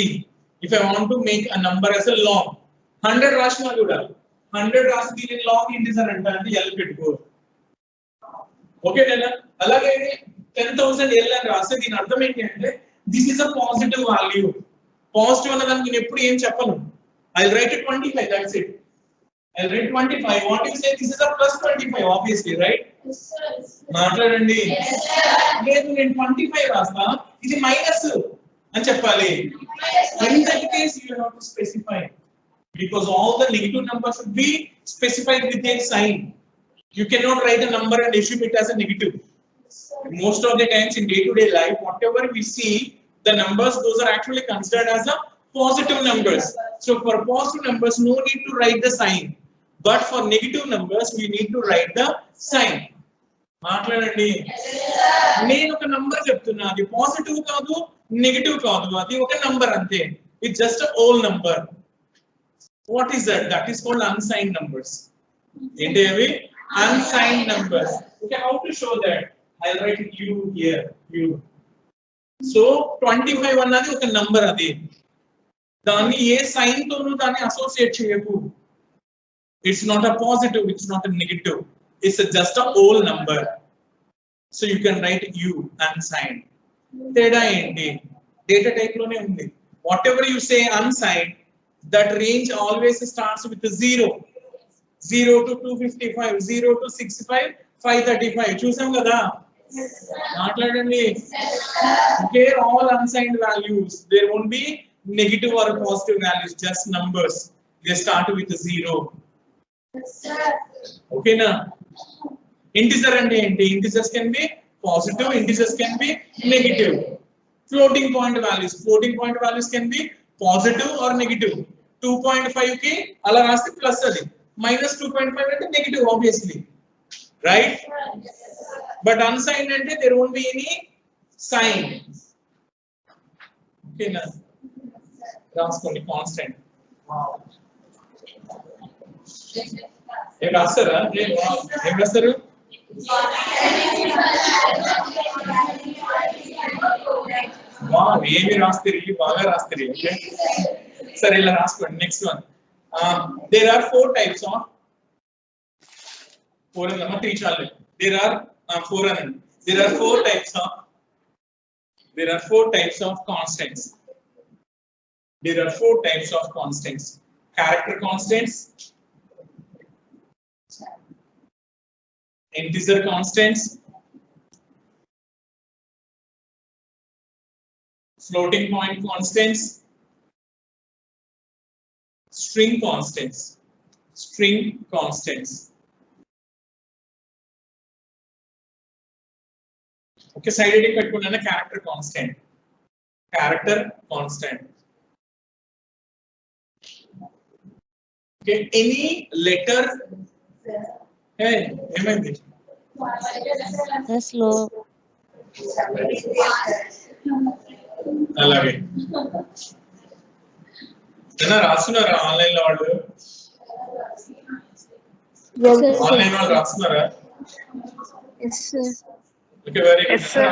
If I want to make a number as a long, 100 rashna kuda 100 rasti in long integer ante L pettuko. Okay nena, alage 10,000 L అని రాస్తే దీని అర్థం ఏంటి అంటే this is a positive value. Positive అన్న దానికి నేను ఎప్పుడు ఏం చెప్పను. I'll write it 25, that's it. I'll write 25. What you say? This is a plus 25, obviously, right? Yes, sir. మాట్లాడండి. లేదు, నేను 25 రాస్తా, ఇది మైనస్ అని చెప్పాలి. In that case, you have to specify, because all the negative numbers should be specified with their sign. You cannot write a number and assume it as a negative. Most of the times in day-to-day life, whatever we see, the numbers, those are actually considered as a positive numbers. So for positive numbers, no need to write the sign. But for negative numbers, we need to write the sign. మాట్లాడండి. నేను ఒక number చెప్తున్నా, అది positive కాదు, negative కాదు, అది ఒక number అంతే. It's just a whole number. What is that? That is called unsigned numbers. ఏంటి అవి? Unsigned numbers. Okay, how to show that? I will write you here, you. So 25 అన్నది ఒక నంబర్, అది దాన్ని ఏ సైన్ తోను దాన్ని అసోసియేట్ చేయకు. It's not a positive, it's not a negative. It's just a whole number. So you can write U unsigned. Theta enti data type lone undi. Whatever you say unsigned, that range always starts with a 0. 0 to 255, 0 to 65, 535. Chusam kada? Maatladandi. Okay, all unsigned values. There won't be negative or positive values, just numbers. They start with a 0. Okay na? Integer and integers can be positive, integers can be negative. Floating point values can be positive or negative. 2.5 ki ala raste plus adi, minus 2.5 ante negative, obviously, right? But unsigned ante there won't be any sign. Okay na? Raskondi constant. Wow. ఏం రాస్తారా? ఏం రాస్తారు? ఏమి రాస్తారు? బాగా రాస్తారు. Okay, సరే ఇలా రాసుకోండి. Next one, there are 4 types of 4 అన్నమా 3 చాలు. దేర్ ఆర్ 4 అనండి. There are 4 types of constants. There are 4 types of constants. Character constants, integer constants, floating point constants, string constants. string constants. Okay, side heading pettukunnana character constant. Character constant. Okay, any letter. Hey, ఏమైంది? Slow. అలాగే రాస్తున్నారా online లో వాళ్ళు? Online వాళ్ళు రాస్తున్నారా? Yes, sir. Okay, very good. Yes, sir.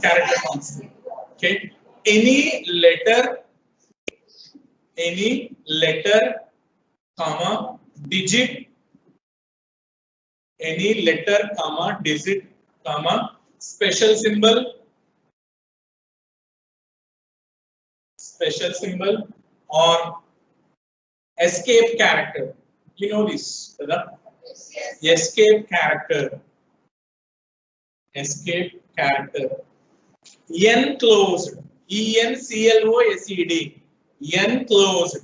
Character constant. Okay, any letter, comma, digit, any letter, comma, digit, comma, special symbol, or escape character. You know this, right? Escape character. Enclosed. Enclosed. Enclosed.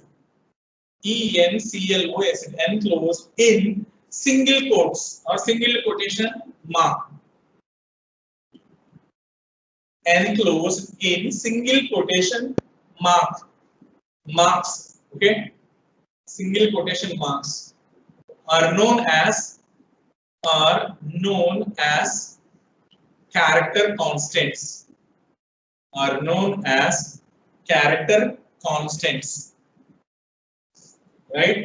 Enclosed. Enclosed in single quotes or single quotation mark. Enclosed in single quotation marks. Okay, single quotation marks are known as character constants. Are known as character constants. Right?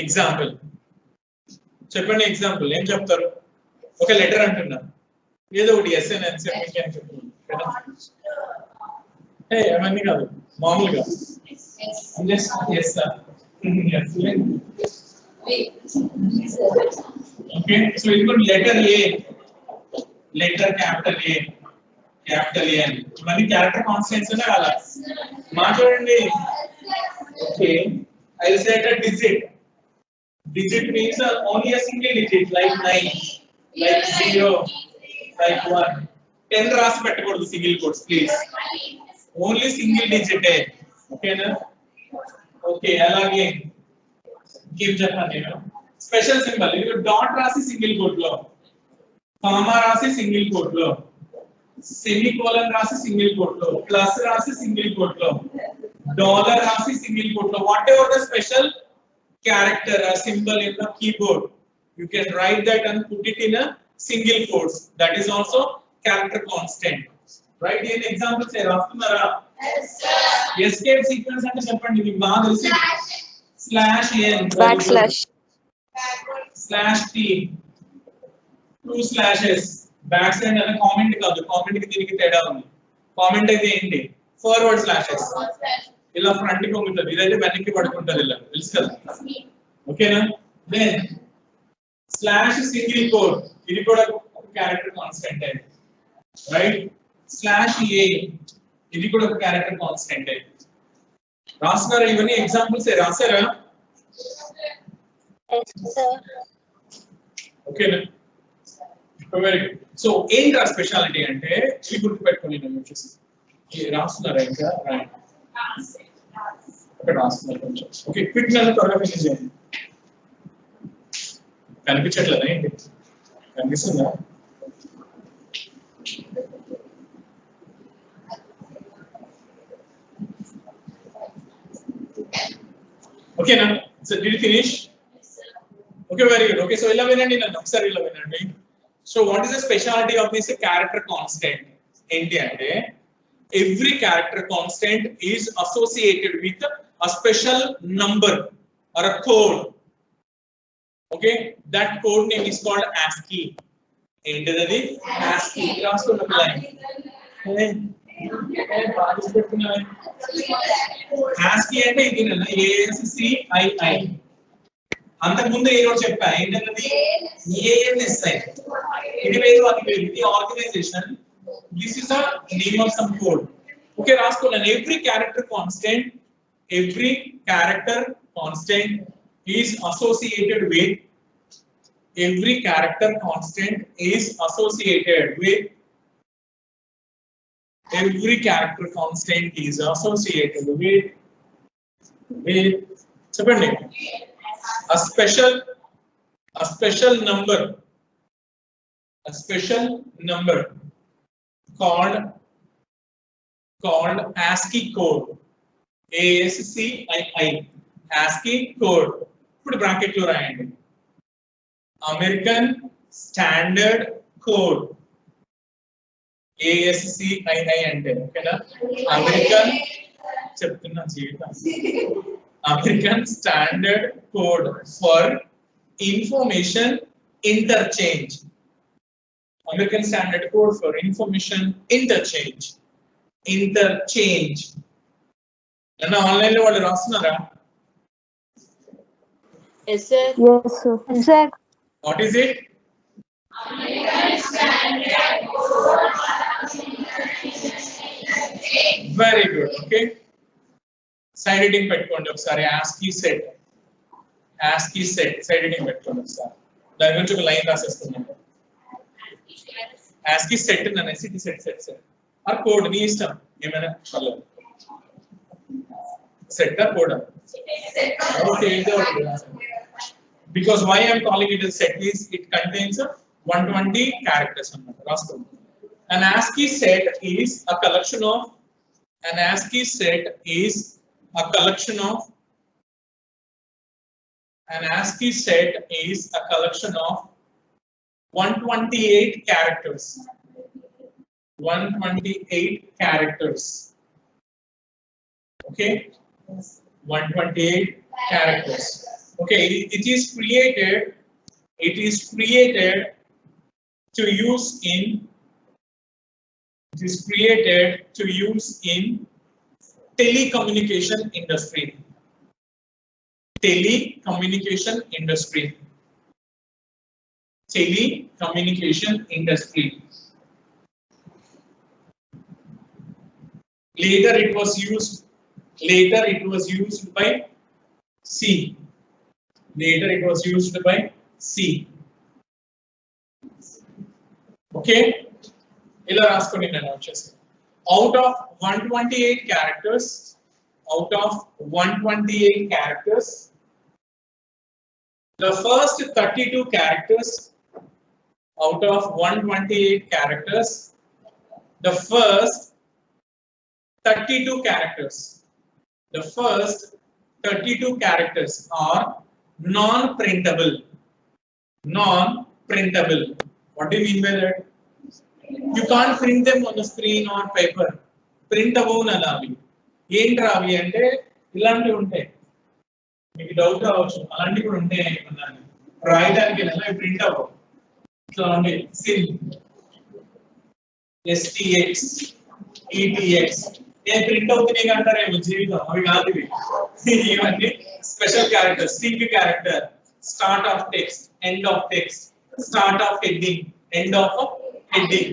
Example. చెప్పండి example ఏం చెప్తారు? ఒక letter అంటున్నా, ఏదో ఒకటి SN NC అని చెప్తున్నారు. అవన్నీ కాదు, మామూలుగా ఓకే. సో ఇది కూడా లెటర్ ఏ, లెటర్ క్యాపిటల్ ఏ అని ఇవన్నీ క్యారెక్టర్ కాన్స్టెంట్స్ అనే అలా మాట్లాడండి. Okay, I said a digit. Digit means only a single digit, like 9, like 0, like 1. 10 రాసి పెట్టకూడదు single quotes please. Only single digit. ఓకేనా? ఓకే, అలాగే ఇంకేం చెప్పాను నేను? స్పెషల్ సింబల్, ఇది డాట్ రాసి సింగిల్ కోట్ లో, కామా రాసి సింగిల్ కోట్ లో, సెమీకోలన్ రాసి సింగిల్ కోట్ లో, ప్లస్ రాసి సింగిల్ కోట్ లో, డాలర్ రాసి సింగిల్ కోట్ లో, whatever the special character or symbol in the keyboard, you can write that and put it in a single quotes. That is also character constant. Write an example. Say రాస్తున్నారా? Yes sir. Escape sequence అంటే చెప్పండి, మీకు బాగా తెలుసు. Slash n, slash t, 2 slashes, back side అనే comment కాదు, comment కి దీనికి తేడా ఉంది. కామెంట్ అయితే ఏంటి? ఫార్వర్డ్ స్లాషెస్, ఇలా ఫ్రంట్ కి ఉంటుంది, ఇదైతే వెనక్కి పడుకుంటుంది, ఇలా తెలుసు కదా. ఓకేనా? దెన్ స్లాష్ సింగిల్ కోట్, ఇది కూడా ఒక క్యారెక్టర్ కాన్స్టెంట్ అయితే, రైట్? స్లాష్ ఏ, ఇది కూడా ఒక క్యారెక్టర్ కాన్స్టెంట్ అయితే. రాస్తున్నారా? ఇవన్నీ ఎగ్జాంపుల్స్ రాసారా? ఓకేనా? Very good. సో ఏంటి ఆ స్పెషాలిటీ అంటే ఇది గుర్తుపెట్టుకోండి. నేను వచ్చేసి రాస్తున్నారా? ఇంకా రైట్, రాస్తున్నారు కొంచెం. ఓకే, క్విక్ గా త్వరగా ఫినిష్ చేయండి. కనిపించట్లేదా ఏంటి? కనిపిస్తుందా? ఓకేనా? So did you finish? Okay, very good. Okay, so ఇలా వినండి, నన్ను ఒకసారి ఇలా వినండి. So what is the speciality of this character constant? ఏంటి అంటే every character constant is associated with a special number or a code. Okay, that code name is called ASCII. ఏంటిది? ASCII. రాసుకోండి ఒక లైన్. ASCII అంటే ఇదేనా? ASCII. అంతకు ముందు ఏదో చెప్పా, ఏంటది? ANSI. ఇది వేరు, అది వేరు. ఇది organisation. This is a name of some code. Okay, Raskol, and every character constant is associated with చెప్పండి. A special number called ASCII code. ASCII ASCII code. ఇప్పుడు బ్రాకెట్ లో రాయండి. American Standard Code. ASCII అంటే ఓకేనా? American చెప్తున్నా జీవితం. American Standard Code for Information Interchange. American Standard Code for Information Interchange. And online lo vallu rastunnara? Yes, sir. Yes, sir. Yes, sir. What is it? American Standard Code. Very good. Okay. Side heading పెట్టుకోండి ఒకసారి. ASCII set side heading పెట్టుకోండి ఒకసారి. దాని గురించి ఒక line రాసేస్తున్నాను. ASCII set అన్న set ఆ code నీ ఇష్టం ఏమైనా పర్లేదు. సెట్ ఆ code okay. Because why I am calling it a set is it contains 120 characters అన్నమాట. రాసుకోండి. An ASCII set is a collection of 128 characters. 128 characters. Okay. 128 characters. Okay. It is created to use in telecommunication industry. Telecommunication industry. Later it was used by C. Okay. ఇలా రాసుకోండి నేను వచ్చేసి. Out of 128 characters, the first 32 characters out of 128 characters, the first 32 characters are non-printable. What do you mean by that? You can't print them on the screen or paper. Print avunalavi. ఏంట్రా అవి అంటే ఇలాంటివి ఉంటాయి. మీకు doubt రావచ్చు అలాంటివి కూడా ఉంటాయి ఏమన్నాను రాయడానికి ఎలా ప్రింట్ అవ్వవు. ఇట్లా ఉండే సిల్ STX ETX ఏ ప్రింట్ అవుతున్నాయి అంటారేమో జీవితం. అవి కాదు ఇవి. ఇవన్నీ special characters. CP character, start of text, end of text, start of heading, end of heading.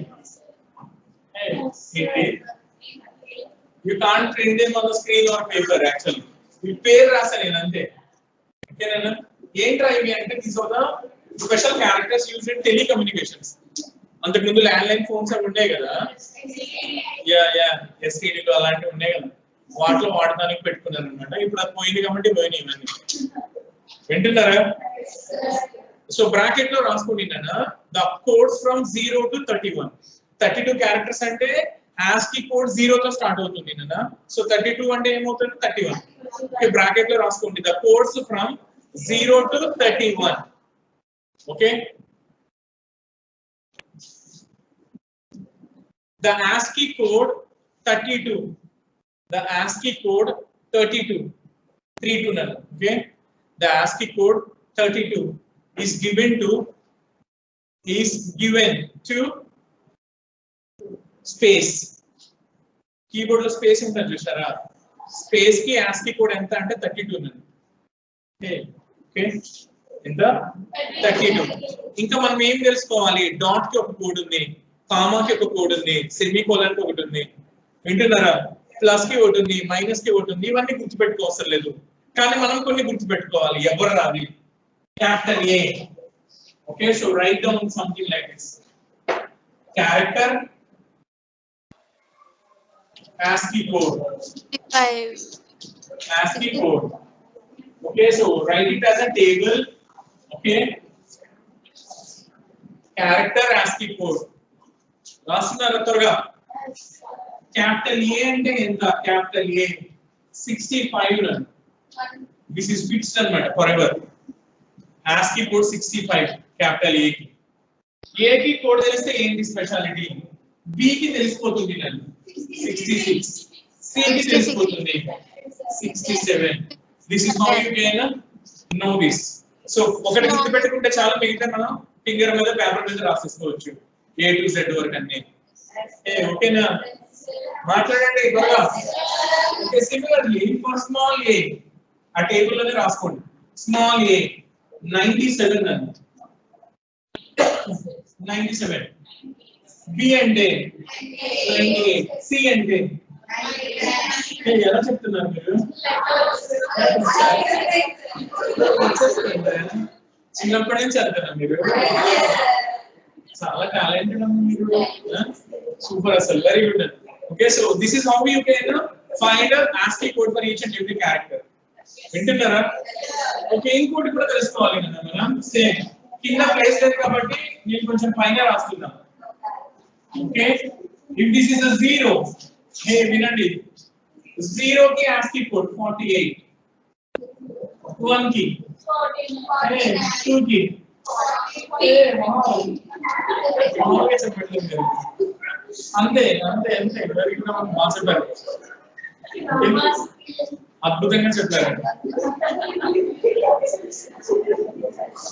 You can't print them on the screen or paper actually. You పేరు రాసా నేను అంతే. ఓకేనా? ఏంట్రా ఇవి అంటే these are the special characters used in telecommunications. అంతకు ముందు ల్యాండ్ లైన్ ఫోన్స్ అవి ఉంటాయి కదా. STD అలాంటివి ఉన్నాయి కదా. వాటిలో వాడడానికి పెట్టుకున్నాను అన్నమాట. ఇప్పుడు అది పోయింది కాబట్టి పోయినాయి ఇవన్నీ. వింటున్నారా? సో బ్రాకెట్ లో రాసుకోండి నాన్న. The codes from 0 to 31. 32 characters అంటే ASCII కోడ్ 0 తో స్టార్ట్ అవుతుంది నాన్న. సో 32 అంటే ఏమవుతుంది 31. ఓకే బ్రాకెట్ లో రాసుకోండి. The codes from 0 to 31. Okay. The ASCII code 32. The ASCII code 32. 32 nana. Okay. The ASCII code 32 is given to space. Keyboard lo space untadi chusara. Space ki ASCII code enta ante 32 nana. Okay. Enta 32. Inka manam em telusukovali. Dot ki oka code undi. Comma ki oka code undi. Semicolon ki okati undi. వింటున్నారా? Plus కి ఒకటి ఉంది, minus కి ఒకటి ఉంది. ఇవన్నీ గుర్తుపెట్టుకోవసరం లేదు, కానీ మనం కొన్ని గుర్తుపెట్టుకోవాలి. ఎవరు రావి? Capital A. Okay, so right down something like this. Character ASCII code. ASCII code. Okay, so write it as a table. Okay, character ASCII code. రాస్తున్నారా త్వరగా? Capital A అంటే ఎంత? Capital A 65 run. This is fixed అన్నమాట forever. ASCII code 65 capital A కి. A కి code తెలిస్తే ఏంటి speciality? B కి తెలిసిపోతుంది నన్ను 66. C కి తెలిసిపోతుంది 67. This is how you can know this. So ఒకటి గుర్తు పెట్టుకుంటే చాలా, మిగతా మనం ఫింగర్ మీద పేపర్ మీద రాసేసుకోవచ్చు A to Z వరకు అన్ని. ఓకేనా? మాట్లాడండి త్వరగా. Okay, similarly for small a ఆ టేబుల్ లోనే రాసుకోండి. స్మాల్ a 97 అన్న 97. B అంటే 98. C అంటే ఎలా చెప్తున్నారు మీరు? చిన్నప్పటి నుంచి చదువుతారా మీరు? చాలా టాలెంటెడ్ అమ్మ మీరు. సూపర్, అసలు very good. Okay, so this is how you can find ASCII code for each and every character. వింటున్నారా? ఓకే, ఇంకోటి కూడా తెలుసుకోవాలి కదా మనం. సేమ్ కింద ప్లేస్ లేదు కాబట్టి నేను కొంచెం పైన రాస్తున్నాను. Okay, if this is a 0, హే వినండి, 0 కి ASCII కోడ్ 48, 1 కి 2 కి చెప్పండి. అంతే అంతే అంతే, వెరీ గుడ్, బాగా చెప్పారు, అద్భుతంగా చెప్పారు.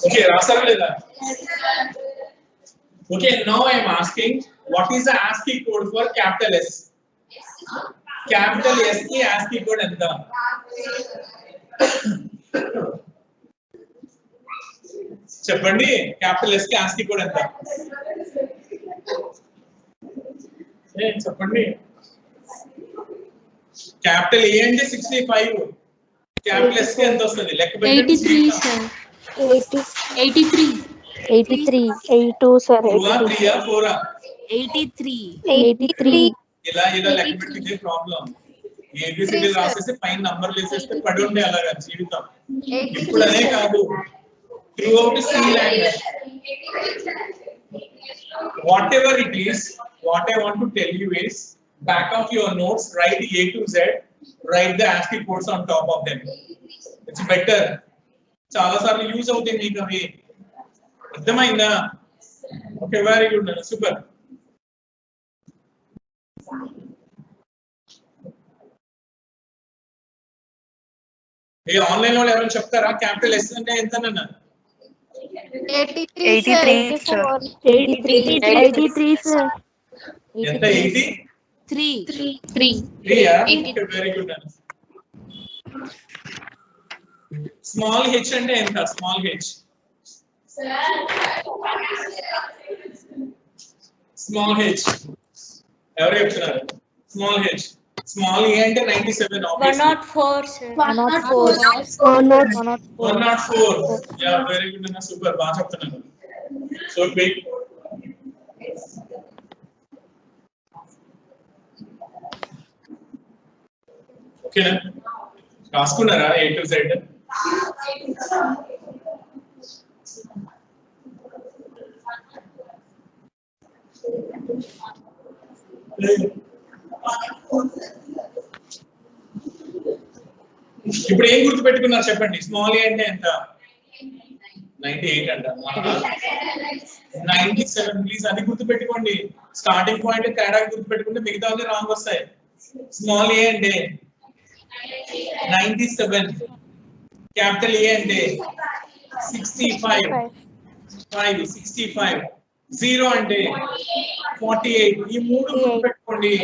ఓకే, రాస్తారా లేదా? Okay, now I am asking what is the ASCII code for capital S? Capital S ki ASCII code enta? చెప్పండి, capital S ki ASCII code enta? చెప్పండి. capital A అంటే 65, capital S కి ఎంత వస్తుంది? లెక్క పెట్టండి. 83 sir. 83. 83, 82 sir. 3 or 4? 83. ఇలా లెక్క పెట్టిందే ప్రాబ్లం. ఏబిసిడి రాసేసి పైన నంబర్లు వేసేస్తే పడి ఉండే అలాగా జీవితం. ఇప్పుడు అనే కాదు, throughout C language, whatever it is, what I want to tell you is, back of your notes write A to Z, write the ASCII codes on top of them. It's better. చాలా సార్లు use అవుతాయి మీకు అవి. అర్థమైందా? Okay, very good, super. ఏ online లో ఎవరైనా చెప్తారా క్యాపిటల్ S అంటే ఎంతనన్నా? 83 sir. 83 sir. ఎంత? 83. 3. Yeah, okay, very good. Small h అంటే ఎంత? Small h. Small h. ఎవరు చెప్తున్నారు? Small h. Small a అంటే 97 obviously. 104 sir. 104. 104. Yeah, very good, super, బాగా చెప్తున్నారు. So quick. ఓకేనా? రాసుకున్నారా A to Z? ఇప్పుడు ఏం గుర్తు పెట్టుకున్నారు చెప్పండి? స్మాల్ ఏ అంటే ఎంత? 98 అంట. 97. ప్లీజ్ అది గుర్తు పెట్టుకోండి. స్టార్టింగ్ పాయింట్ తేడా గుర్తు పెట్టుకుంటే మిగతా రాంగ్ వస్తాయి. స్మాల్ ఏ అంటే 97, క్యాపిటల్ ఏ అంటే 65, 0 అంటే 48. ఈ మూడు గుర్తు పెట్టుకోండి,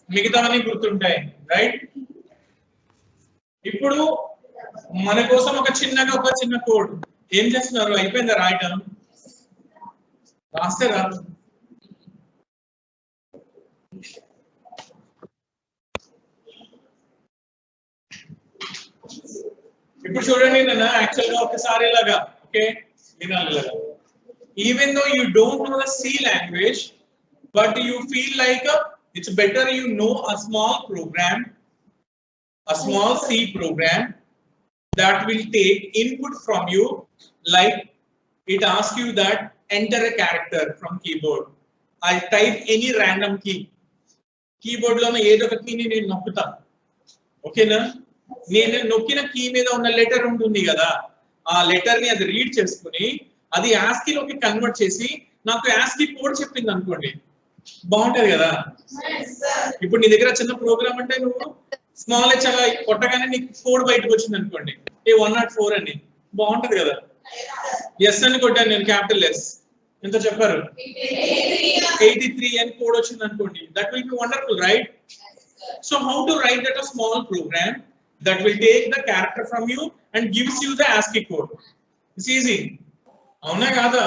మిగతావన్నీ గుర్తుంటాయి, రైట్? ఇప్పుడు మన కోసం ఒక చిన్న కోడ్. ఏం చేస్తున్నారు? అయిపోయిందా రాయటం? రాస్తారా? ఇప్పుడు చూడండి నాన్న, యాక్చువల్ గా ఒకసారి ఇలాగా, ఓకే, వినాలి ఇలాగా. Even though you don't know the C language, but you feel like it's better you know a small program A small C program that will take input from you, like it asks you that enter a character from keyboard. I type any random key. Keyboard lo ఏదో ఒక key ని నేను నొక్కుతా. ఓకేనా? నేను నొక్కిన key మీద ఉన్న letter ఉంటుంది కదా, ఆ లెటర్ ని అది రీడ్ చేసుకుని అది ASCII లోకి కన్వర్ట్ చేసి నాకు ASCII కోడ్ చెప్పింది అనుకోండి, బాగుంటది కదా. ఇప్పుడు నీ దగ్గర చిన్న ప్రోగ్రామ్ అంటే నువ్వు స్మాల్ హెచ్ అలా కొట్టగానే నీకు కోడ్ బయటకు వచ్చింది అనుకోండి, 104 అని, బాగుంటది కదా. ఎస్ అని కొట్టాను నేను, క్యాపిటల్ ఎస్, ఎంత చెప్పారు, 83 అని కోడ్ వచ్చింది అనుకోండి, that will be wonderful, right? So how to write that a small program that will take the character from you and gives you the ASCII code? It's easy. అవునా కాదా?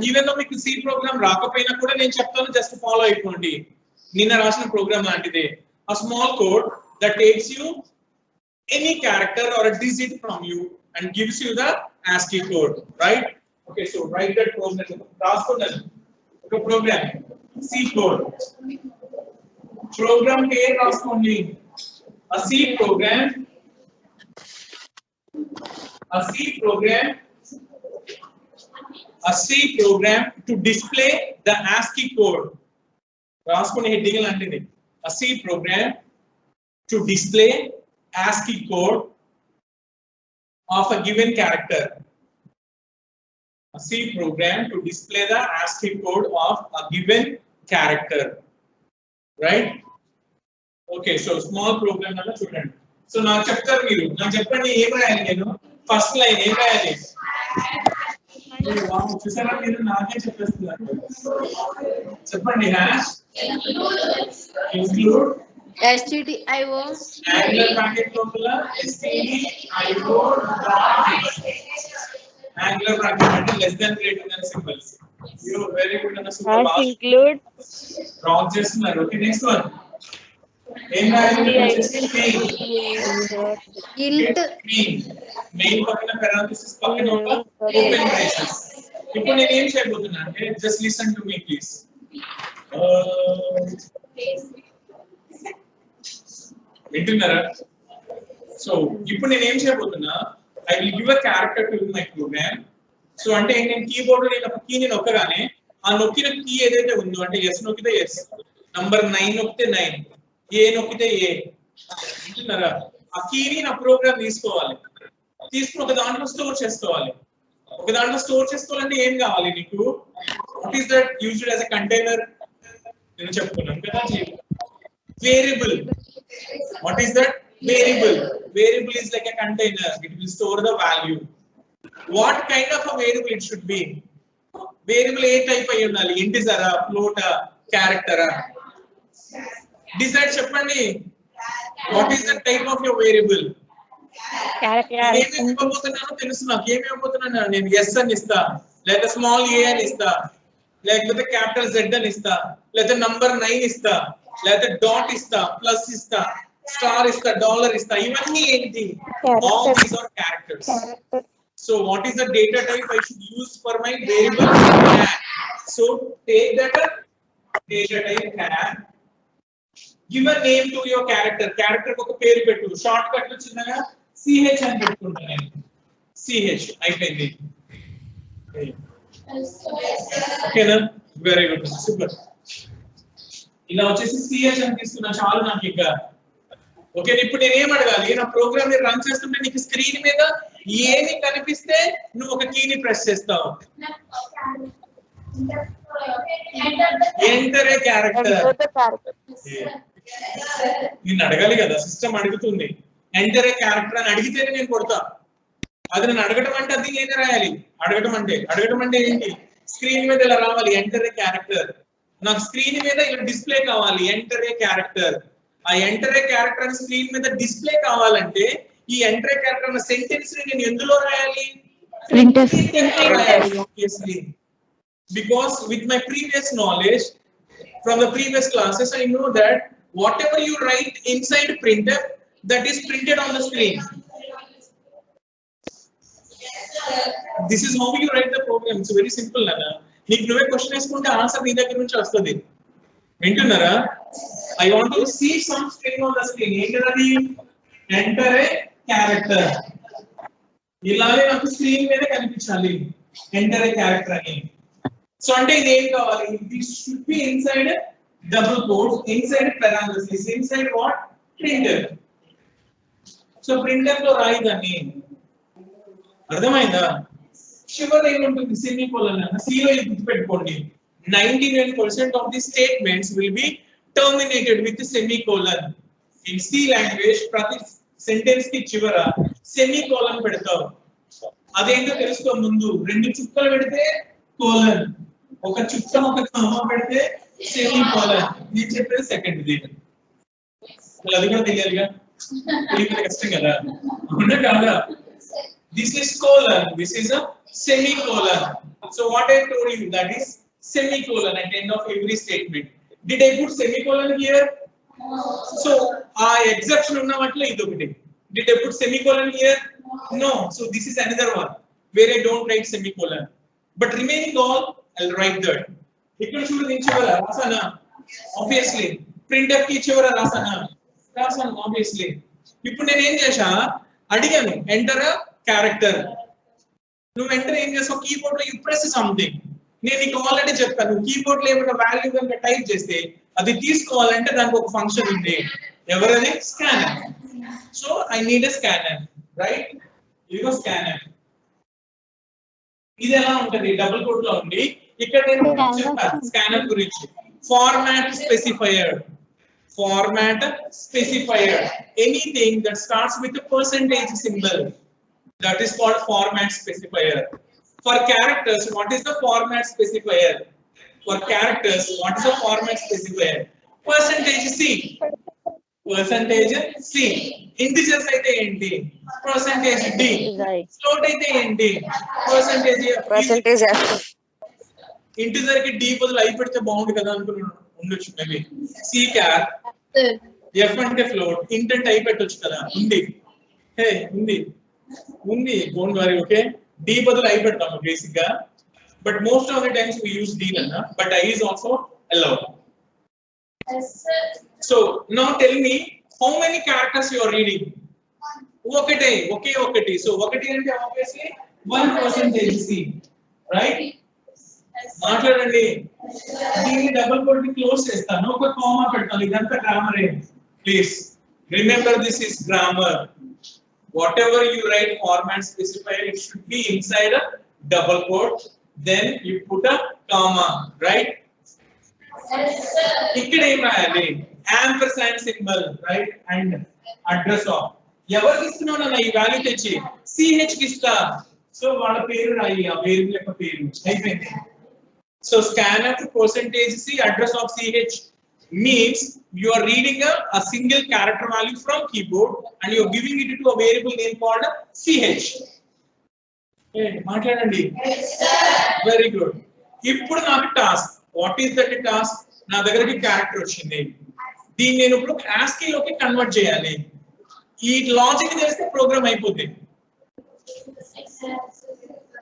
Even though మీకు C program రాకపోయినా కూడా నేను చెప్తాను, just follow అయిపోండి. నిన్న రాసిన ప్రోగ్రామ్ లాంటిదే. A small code that takes you any character or a digit from you and gives you the ASCII code, right? Okay, so write that program. రాసుకోండి ఒక ప్రోగ్రామ్ C code. Program పేరు రాసుకోండి. A C program to display the ASCII code. రాసుకోండి heading లాంటిది. A C program to display ASCII code of a given character. A C program to display the ASCII code of a given character. Right? Okay, so small program అలా చూడండి. So నాకు చెప్తారు మీరు, నాకు చెప్పండి ఏం రాయాలి నేను, ఫస్ట్ లైన్ ఏం రాయాలి? చూసారా మీరు, నాకే చెప్పేస్తున్నారు. చెప్పండి. Hash include stdio angular bracket లోపల stdio angular bracket అంటే less than greater than symbols. You very good అన్న, super fast. include రాంగ్ చేస్తున్నారు. ఓకే, నెక్స్ట్ వన్ ఏం రాయాలి? int మెయిన్ పక్కన parenthesis పక్కన ఒక ఓపెన్ బ్రేసెస్. ఇప్పుడు నేను ఏం చేయబోతున్నా అంటే, just listen to me please. వింటున్నారా? సో ఇప్పుడు నేను ఏం చేయబోతున్నా, I will give a character to my program. So అంటే నేను కీబోర్డ్ లో నేను ఒక కీని నొక్కగానే ఆ నొక్కిన కీ ఏదైతే ఉందో, అంటే ఎస్ నొక్కితే ఎస్, నంబర్ 9 నొక్కితే 9, ఏ నొక్కితే ఏ, వింటున్నారా? ఆ కీని నా ప్రోగ్రామ్ తీసుకోవాలి, తీసుకుని ఒక దాంట్లో స్టోర్ చేసుకోవాలి. ఒక దాంట్లో స్టోర్ చేసుకోవాలంటే ఏం కావాలి నీకు? What is that used as a container? నేను చెప్పుకున్నాను కదా, variable. What is that? Variable. Variable is like a container. It will store the value. What kind of a variable it should be? Variable A type అయి ఉండాలి? Integer ఆ, float ఆ, character ఆ? Decide చెప్పండి. What is the type of your variable? ఏమేమి ఇవ్వబోతున్నానో తెలుసు నాకు. ఏమేమి ఇవ్వబోతున్నాను నేను? ఎస్ అని ఇస్తా, లేదా స్మాల్ ఏ అని ఇస్తా, లేకపోతే క్యాపిటల్ జెడ్ అని ఇస్తా, లేదా నంబర్ 9 ఇస్తా, లేదా డాట్ ఇస్తా, ప్లస్ ఇస్తా, స్టార్ ఇస్తా, డాలర్ ఇస్తా. ఇవన్నీ ఏంటి? All these are characters. So what is the data type I should use for my variable? Char. So take that data type char. Give a name to your character. Character కు ఒక పేరు పెట్టు. Short cut లో చిన్నగా CH అని పెట్టుకుంటాను నేను. CH అయిపోయింది. ఓకేనా? Very good, super. ఇలా వచ్చేసి CH అని తీసుకున్నా చాలు నాకు ఇంకా. ఓకే, ఇప్పుడు నేను ఏం అడగాలి? నా ప్రోగ్రామ్ ని రన్ చేస్తుంటే నీకు స్క్రీన్ మీద ఏమి కనిపిస్తే నువ్వు ఒక కీని ప్రెస్ చేస్తావు. Enter a character. నిన్ను అడగాలి కదా, సిస్టమ్ అడుగుతుంది. ఎంటర్ ఏ క్యారెక్టర్ అని అడిగితేనే నేను కొడతా. అది నన్ను అడగడం అంటే అది నేను రాయాలి. అడగడం అంటే ఏంటి? స్క్రీన్ మీద ఇలా రావాలి, ఎంటర్ ఏ క్యారెక్టర్. నాకు స్క్రీన్ మీద ఇలా డిస్ప్లే కావాలి, ఎంటర్ ఏ క్యారెక్టర్. ఆ ఎంటర్ ఏ క్యారెక్టర్ అని స్క్రీన్ మీద డిస్ప్లే కావాలంటే ఈ ఎంటర్ ఏ క్యారెక్టర్ అన్న సెంటెన్స్ ని నేను ఎందులో రాయాలి? Obviously, because with my previous knowledge from the previous classes, I know that whatever you write inside printf, that is printed on the screen. This is how you write the program. It's very simple, Nana. నీకు నువ్వే question వేసుకుంటే answer నీ దగ్గర నుంచి వస్తుంది. వింటున్నారా? I want to see some string on the screen. ఏంటది? Enter a character. ఇలాగే నాకు స్క్రీన్ మీద కనిపించాలి ఎంటర్ ఏ క్యారెక్టర్ అని. సో అంటే ఇది ఏం కావాలి? This should be inside double quotes, inside parenthesis, inside what? Printer. So printer లో రాయిదాన్ని. అర్థమైందా? చివరి ఏముంటుంది? సెమీకోలన్ అన్న. సిలో ఇది గుర్తుపెట్టుకోండి, 99% of the statements will be terminated with semicolon. In C language ప్రతి సెంటెన్స్ కి చివర సెమీకోలన్ పెడతావు. అదేంటో తెలుసుకో ముందు. 2 చుక్కలు పెడితే కోలన్, ఒక చుక్క ఒక కామా పెడితే సెమీకోలన్. నేను చెప్పేది సెకండ్ ది. అది కూడా తెలియాలిగా, తెలియదు కష్టం కదా, అవునా కాదా? This is colon, this is a semicolon. So what I told you, that is semicolon at the end of every statement. Did I put semicolon here? So exception unna matle idokati. Did I put semicolon here? No. So this is another one where I don't write semicolon. But remaining all, I'll write that. Ikkada chudu din chivara rasana. Obviously. Printer ki chivara rasana. Rasana obviously. Ippudu nenu em chesa అడిగాను enter character. నువ్వు enter ఏం చేస్తావు? Keyboard లో you press something. నేను నీకు already చెప్పాను, keyboard లో ఏమైనా వాల్యూ కనుక టైప్ చేస్తే అది తీసుకోవాలంటే దానికి ఒక ఫంక్షన్ ఉంది. ఎవరది? Scanner. So I need a scanner, right? ఇదిగో స్కానర్. ఇది ఎలా ఉంటది? డబుల్ కోట్ లో ఉంది. ఇక్కడ నేను చెప్పాను స్కానర్ గురించి. Format specifier. Format specifier. Anything that starts with a percentage symbol, that is called format specifier. For characters, what is the format specifier? For characters, what is the format specifier? Percentage C. Percentage C. Integers aithe enti? Percentage D. Float aithe enti? Percentage F. Integer ki D బదులు I పెడితే బాగుంది కదా అనుకున్నాను. ఉండొచ్చు maybe. C char, F అంటే float, int అంటే I పెట్టొచ్చు కదా. ఉంది, హే ఉంది, డోంట్ వరీ. ఓకే, డి బదులు ఐ పెడతాము బేసిక్ గా, but most of the times we use D అన్న, but I is also allowed. So now tell me how many characters you are reading? ఒకే ఒకటి. సో ఒకటి అంటే ఆబ్వియస్లీ 1% సి, రైట్? మాట్లాడండి. దీన్ని డబుల్ కోట్ ని క్లోజ్ చేస్తాను, ఒక కామా పెడతాను. ఇదంతా గ్రామర్ ఏ. Please remember, this is grammar. Whatever you write format specifier, it should be inside a double quote, then you put a comma, right? ఇక్కడ ఏం రాయాలి? Ampersand symbol, right? And address of. ఎవరికి ఇస్తున్నావు నాన్న ఈ value తెచ్చి? CH కి ఇస్తా. సో వాళ్ళ పేరు రాయి, ఆ వేరియబుల్ యొక్క పేరు. అయిపోయింది. So scanf percentage C address of CH means you are reading a single character value from keyboard and you are giving it to a variable name called CH. Hey, మాట్లాడండి. Very good. ఇప్పుడు నాకు task. What is that task? నా దగ్గరికి character వచ్చింది. దీన్ని నేను ఇప్పుడు ASCII లోకి కన్వర్ట్ చేయాలి. ఈ లాజిక్ తెలిస్తే ప్రోగ్రామ్ అయిపోతుంది.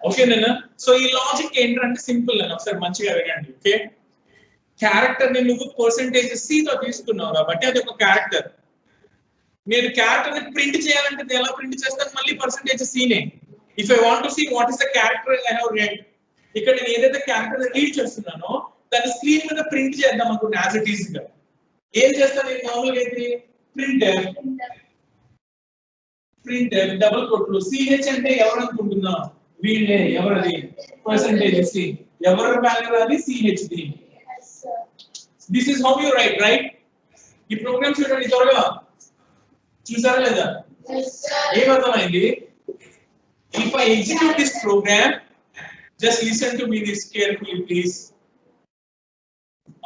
ఓకేనా? సో ఈ లాజిక్ ఏంటంటే సింపుల్ అని ఒకసారి మంచిగా వినండి. ఓకే, క్యారెక్టర్ ని నువ్వు పర్సెంటేజ్ సి తో తీసుకున్నావు కాబట్టి అది ఒక క్యారెక్టర్. నేను క్యారెక్టర్ ని ప్రింట్ చేయాలంటే ఎలా ప్రింట్ చేస్తాను? మళ్ళీ పర్సెంటేజ్ సినే. If I want to see what is the character I have read, ఇక్కడ నేను ఏదైతే క్యారెక్టర్ రీడ్ చేస్తున్నానో దాన్ని స్క్రీన్ మీద ప్రింట్ చేద్దాం అనుకుంటున్నా యాజ్ ఇట్ ఈస్ గా. ఏం చేస్తాను నేను మామూలుగా? ఏంటి? ప్రింటర్ డబుల్ కోట్లు. సిహెచ్ అంటే ఎవరు అనుకుంటున్నా? వీళ్ళే. ఎవరది? Percentage C. ఎవరి వాల్యూ అది? సిహెచ్ ది. This is how you write, right? ఈ ప్రోగ్రామ్ చూడండి త్వరగా. చూసారా లేదా? ఏమర్థమైంది? If I execute this program, just listen to me this carefully please.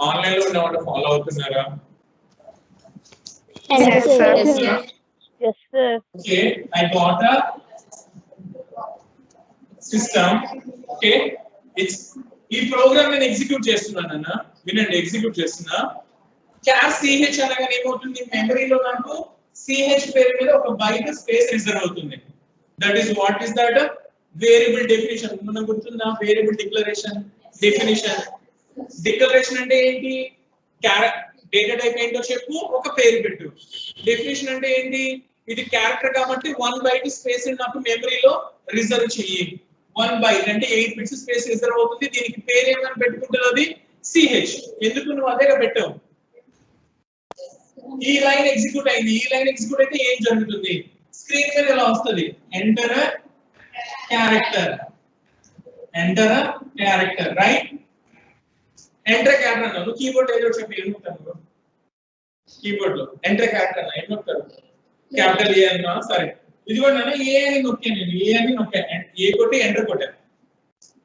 Online లో ఉన్న వాళ్ళు ఫాలో అవుతున్నారా? Yes, sir. Yes, sir. Okay, I got a system. Okay, it's ఈ ప్రోగ్రామ్ నేను ఎగ్జిక్యూట్ చేస్తున్నానన్నా, వినండి. ఎగ్జిక్యూట్ చేస్తున్నా. క్యార్ సిహెచ్ అనగానే ఏమవుతుంది? మెమరీలో నాకు సిహెచ్ పేరు మీద ఒక బైట్ స్పేస్ రిజర్వ్ అవుతుంది. That is what is that? Variable definition. మనం గుర్తుందా? Variable declaration, definition. డిక్లరేషన్ అంటే ఏంటి? క్యారెక్టర్ డేటా టైప్ ఏంటో చెప్పు, ఒక పేరు పెట్టు. డెఫినిషన్ అంటే ఏంటి? ఇది క్యారెక్టర్ కాబట్టి 1 byte స్పేస్ నాకు మెమరీలో రిజర్వ్ చెయ్యి. 1 byte అంటే 8 bits స్పేస్ రిజర్వ్ అవుతుంది. దీనికి పేరు ఏమని పెట్టుకుంటున్నది CH. ఎందుకు నువ్వు అదేగా పెట్టావు? ఈ లైన్ ఎగ్జిక్యూట్ అయింది. ఈ లైన్ ఎగ్జిక్యూట్ అయితే ఏం జరుగుతుంది? స్క్రీన్ మీద ఎలా వస్తుంది? Enter character, enter character, right? Enter character అన్నా నువ్వు కీబోర్డ్ ఏదో చెప్పి ఏం నొక్కాను? కీబోర్డ్ లో ఎంటర్ క్యారెక్టర్ అన్నా ఏం నొక్కారు? క్యాపిటల్ ఏ అన్నా సరే. ఇది కూడా నాన్న ఏ అని నొక్కాను నేను. ఏ అని నొక్కాను. ఏ కొట్టి ఎంటర్ కొట్టాను.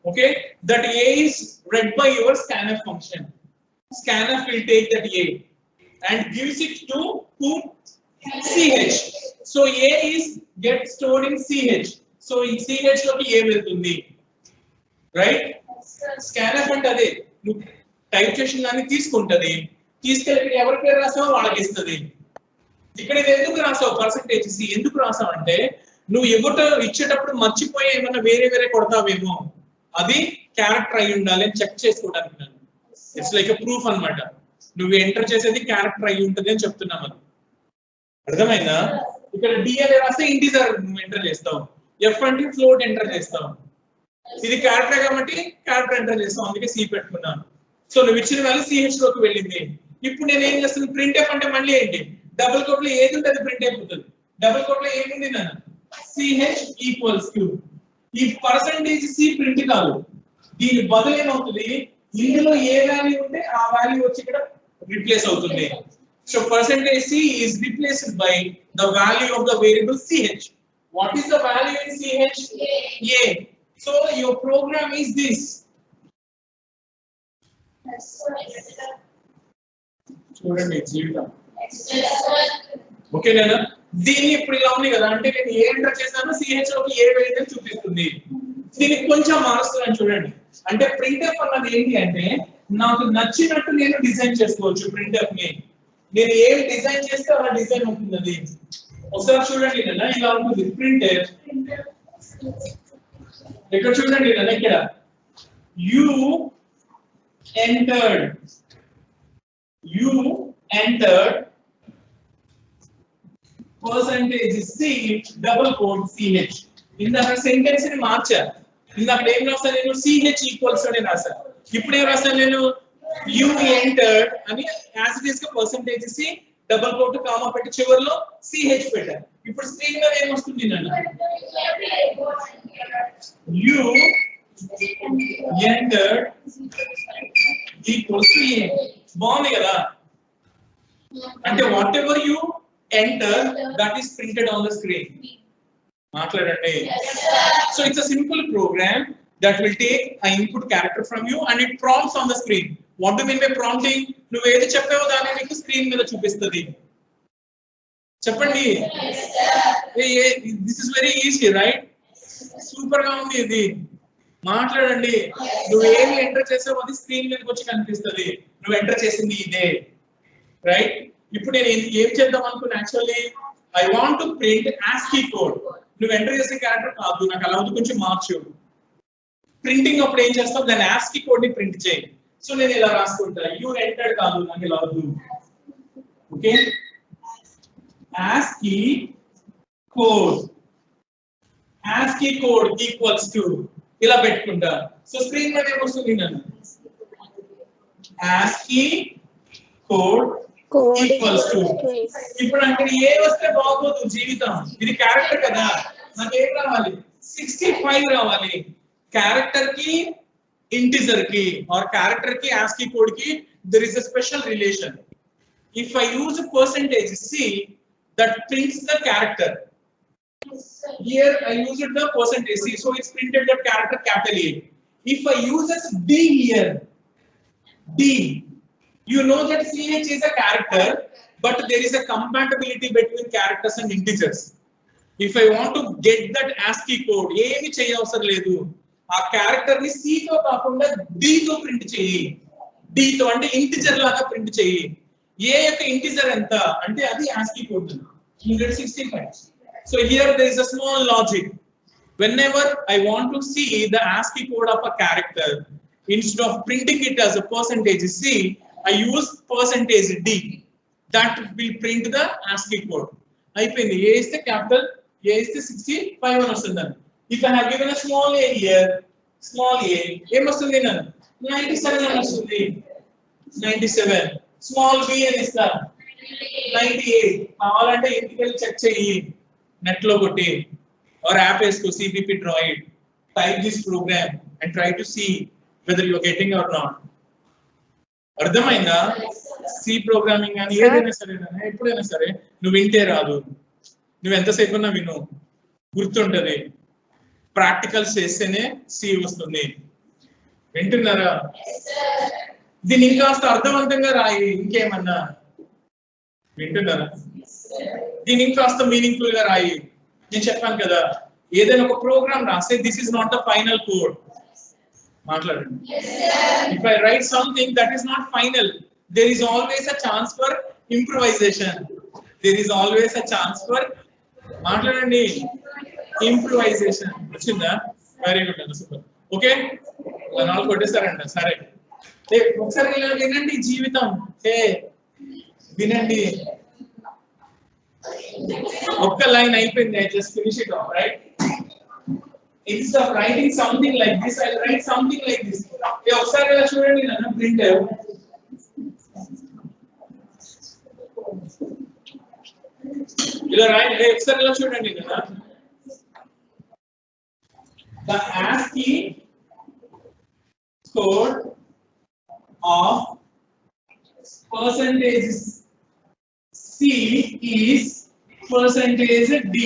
Okay, that A is read by your scanf function. Scanf will take that A and gives it to whom? CH. So A is get stored in CH. So in CH లోకి A వెళ్తుంది, right? Scanf అంటే అదే నువ్వు type చేసిన దాన్ని తీసుకుంటది, తీసుకెళ్ళి ఎవరి పేరు రాసావో వాళ్ళకి ఇస్తుంది. ఇక్కడ ఇది ఎందుకు రాసావు పర్సెంటేజ్ C? ఎందుకు రాసావు అంటే నువ్వు ఇచ్చేటప్పుడు మర్చిపోయి ఏమన్నా వేరే వేరే కొడతావేమో, అది క్యారెక్టర్ అయి ఉండాలి అని చెక్ చేసుకోవడానికి. ఇట్స్ లైక్ ఎ ప్రూఫ్ అన్నమాట. నువ్వు ఎంటర్ చేసేది క్యారెక్టర్ అయి ఉంటుంది అని చెప్తున్నాం. అది అర్థమైందా? ఇక్కడ D అని రాస్తే ఇంటిజర్ ఎంటర్ చేస్తావు, F అంటే ఫ్లోట్ ఎంటర్ చేస్తావు. ఇది క్యారెక్టర్ కాబట్టి క్యారెక్టర్ ఎంటర్ చేస్తావు, అందుకే C పెట్టుకున్నాను. సో నువ్వు ఇచ్చిన వాల్యూ CH లోకి వెళ్ళింది. ఇప్పుడు నేను ఏం చేస్తాను? ప్రింట్ ఎఫ్ అంటే మళ్ళీ ఏంటి? డబుల్ కోట్ లో ఏది ఉంటుంది ప్రింట్ అయిపోతుంది. డబుల్ కోట్ లో ఏముంది నాన్న? CH ఈక్వల్స్ టు ఈ పర్సెంటేజ్ C ప్రింట్ కాదు, దీని బదులు ఏమవుతుంది? ఇందులో ఏ వాల్యూ ఉంటే ఆ వాల్యూ వచ్చి ఇక్కడ రిప్లేస్ అవుతుంది. So percentage C is replaced by the value of the variable CH. What is the value in CH? A. So your program is this. చూడండి జీవితం. ఓకే నేనా? దీన్ని ఇప్పుడు ఇలా ఉంది కదా, అంటే నేను ఏ ఎంటర్ చేశాను CH లోకి ఏ వెళ్ళిందని చూపిస్తుంది. దీనికి కొంచెం మారుస్తున్నాను చూడండి. అంటే ప్రింట్ఎఫ్ అన్నది ఏంటి అంటే నాకు నచ్చినట్టు నేను డిజైన్ చేసుకోవచ్చు. ప్రింట్ఎఫ్ ని నేను ఏం డిజైన్ చేస్తే అలా డిజైన్ ఉంటుంది. అది ఒకసారి చూడండి కదా, ఇలా ఉంటుంది ప్రింట్ఎఫ్. ఇక్కడ చూడండి కదా, ఇక్కడ you entered percentage C double quote CH. ఇందాక సెంటెన్స్ ని మార్చా. ఇందాక ఏం రాసాను నేను? CH ఈక్వల్స్ అని రాసా. ఇప్పుడు ఏం రాసాను నేను? యు ఎంటర్డ్ అని యాజ్ ఇట్ ఇస్ గా percentage C double quote comma పెట్టి చివర్లో CH పెట్టా. ఇప్పుడు స్క్రీన్ మీద ఏం వస్తుంది నాన్న? You entered equals to A. బాగుంది కదా? అంటే what ever you enter that is printed on the screen. మాట్లాడండి. So it's a simple program that will take an input character from you and it prompts on the screen. What do you mean by prompting? నువ్వు ఏది చెప్పావో దాన్ని నీకు screen మీద చూపిస్తుంది. చెప్పండి. This is very easy, right? Super గా ఉంది ఇది. మాట్లాడండి. నువ్వు ఏమి ఎంటర్ చేసావో అది స్క్రీన్ మీదకి వచ్చి కనిపిస్తుంది. నువ్వు ఎంటర్ చేసింది ఇదే, రైట్? ఇప్పుడు నేను ఏం చేద్దాం అనుకున్నా? Actually I want to print ASCII code. నువ్వు ఎంటర్ చేసే క్యారెక్టర్ కాదు, నాకు అలా అవుతుంది, కొంచెం మార్చు. ప్రింటింగ్ అప్పుడు ఏం చేస్తావు? దాన్ని ASCII కోడ్ ని ప్రింట్ చేయి. సో నేను ఇలా రాసుకుంటా, యు ఎంటర్డ్ కాదు, నాకు ఇలా అవుతుంది. Okay, ASCII code equals to ఇలా పెట్టుకుంటా. సో స్క్రీన్ మీద ఏమొస్తుంది? నన్ను ASCII కోడ్ ఈక్వల్స్ టు. ఇప్పుడు అక్కడ ఏ వస్తే బాగోదు జీవితం. ఇది క్యారెక్టర్ కదా, నాకు ఏం రావాలి? 65 రావాలి. క్యారెక్టర్ కి ఇంటిజర్ కి ఆర్ క్యారెక్టర్ కి ASCII కోడ్ కి there is a special relation. If I use a percentage C that prints the character, here I use it the percentage C, so it's printed the character capital A. If I use as D here, D, you know that CH is a character, but there is a compatibility between characters and integers. If I want to get that ASCII code, ఏమి చేయవసరం లేదు. ఆ character ని C తో కాకుండా D తో print చేయి. D తో అంటే ఇంటిజర్ లాగా ప్రింట్ చేయి. A యొక్క ఇంటిజర్ ఎంత అంటే అది ASCII code 165. So here there is a small logic. Whenever I want to see the ASCII code of a character, instead of printing it as a percentage C, I use percentage D. That will print the ASCII code. అయిపోయింది. ఏ ఇస్తే capital ఏ ఇస్తే 65 అని వస్తుందని. If I have given a small a here, small a ఏమొస్తుంది నన్ను 97 అని వస్తుంది. 97. Small b అని ఇస్తా 98. కావాలంటే ఇంటికి వెళ్ళి చెక్ చేయి నెట్ లో కొట్టి or app వేసుకో CPP Droid, type this program and try to see whether you are getting or not. అర్థమైందా? సి ప్రోగ్రామింగ్ అని ఏదైనా సరే ఎప్పుడైనా సరే నువ్వు వింటే రాదు, నువ్వు ఎంతసేపు ఉన్నా విను, గుర్తుంటది. ప్రాక్టికల్స్ చేస్తేనే సి వస్తుంది. వింటున్నారా? దీన్ని ఇంకాస్త అర్థవంతంగా రాయి. ఇంకేమన్నా వింటున్నారా? దీన్ని ఇంకాస్త మీనింగ్ఫుల్ గా రాయి. నేను చెప్పాను కదా, ఏదైనా ఒక ప్రోగ్రామ్ రాస్తే this is not the final code. మాట్లాడండి. If I write something that is not final, there is always a chance for improvisation. There is always a chance for మాట్లాడండి improvisation. వచ్చిందా? వెరీ గుడ్ అండి, super. Okay, నాలుగు కొట్టేస్తారంట. సరే, ఒకసారి ఇలా వినండి. జీవితం వినండి. ఒక్క లైన్ అయిపోయింది. I just finish it off, right? Instead of writing something like this, I'll write something like this. ఒకసారి ఇలా చూడండి నన్ను ప్రింటర్. ఇలా రాయండి. ఒకసారి ఇలా చూడండి కదా. The ASCII code of percentage C is percentage D.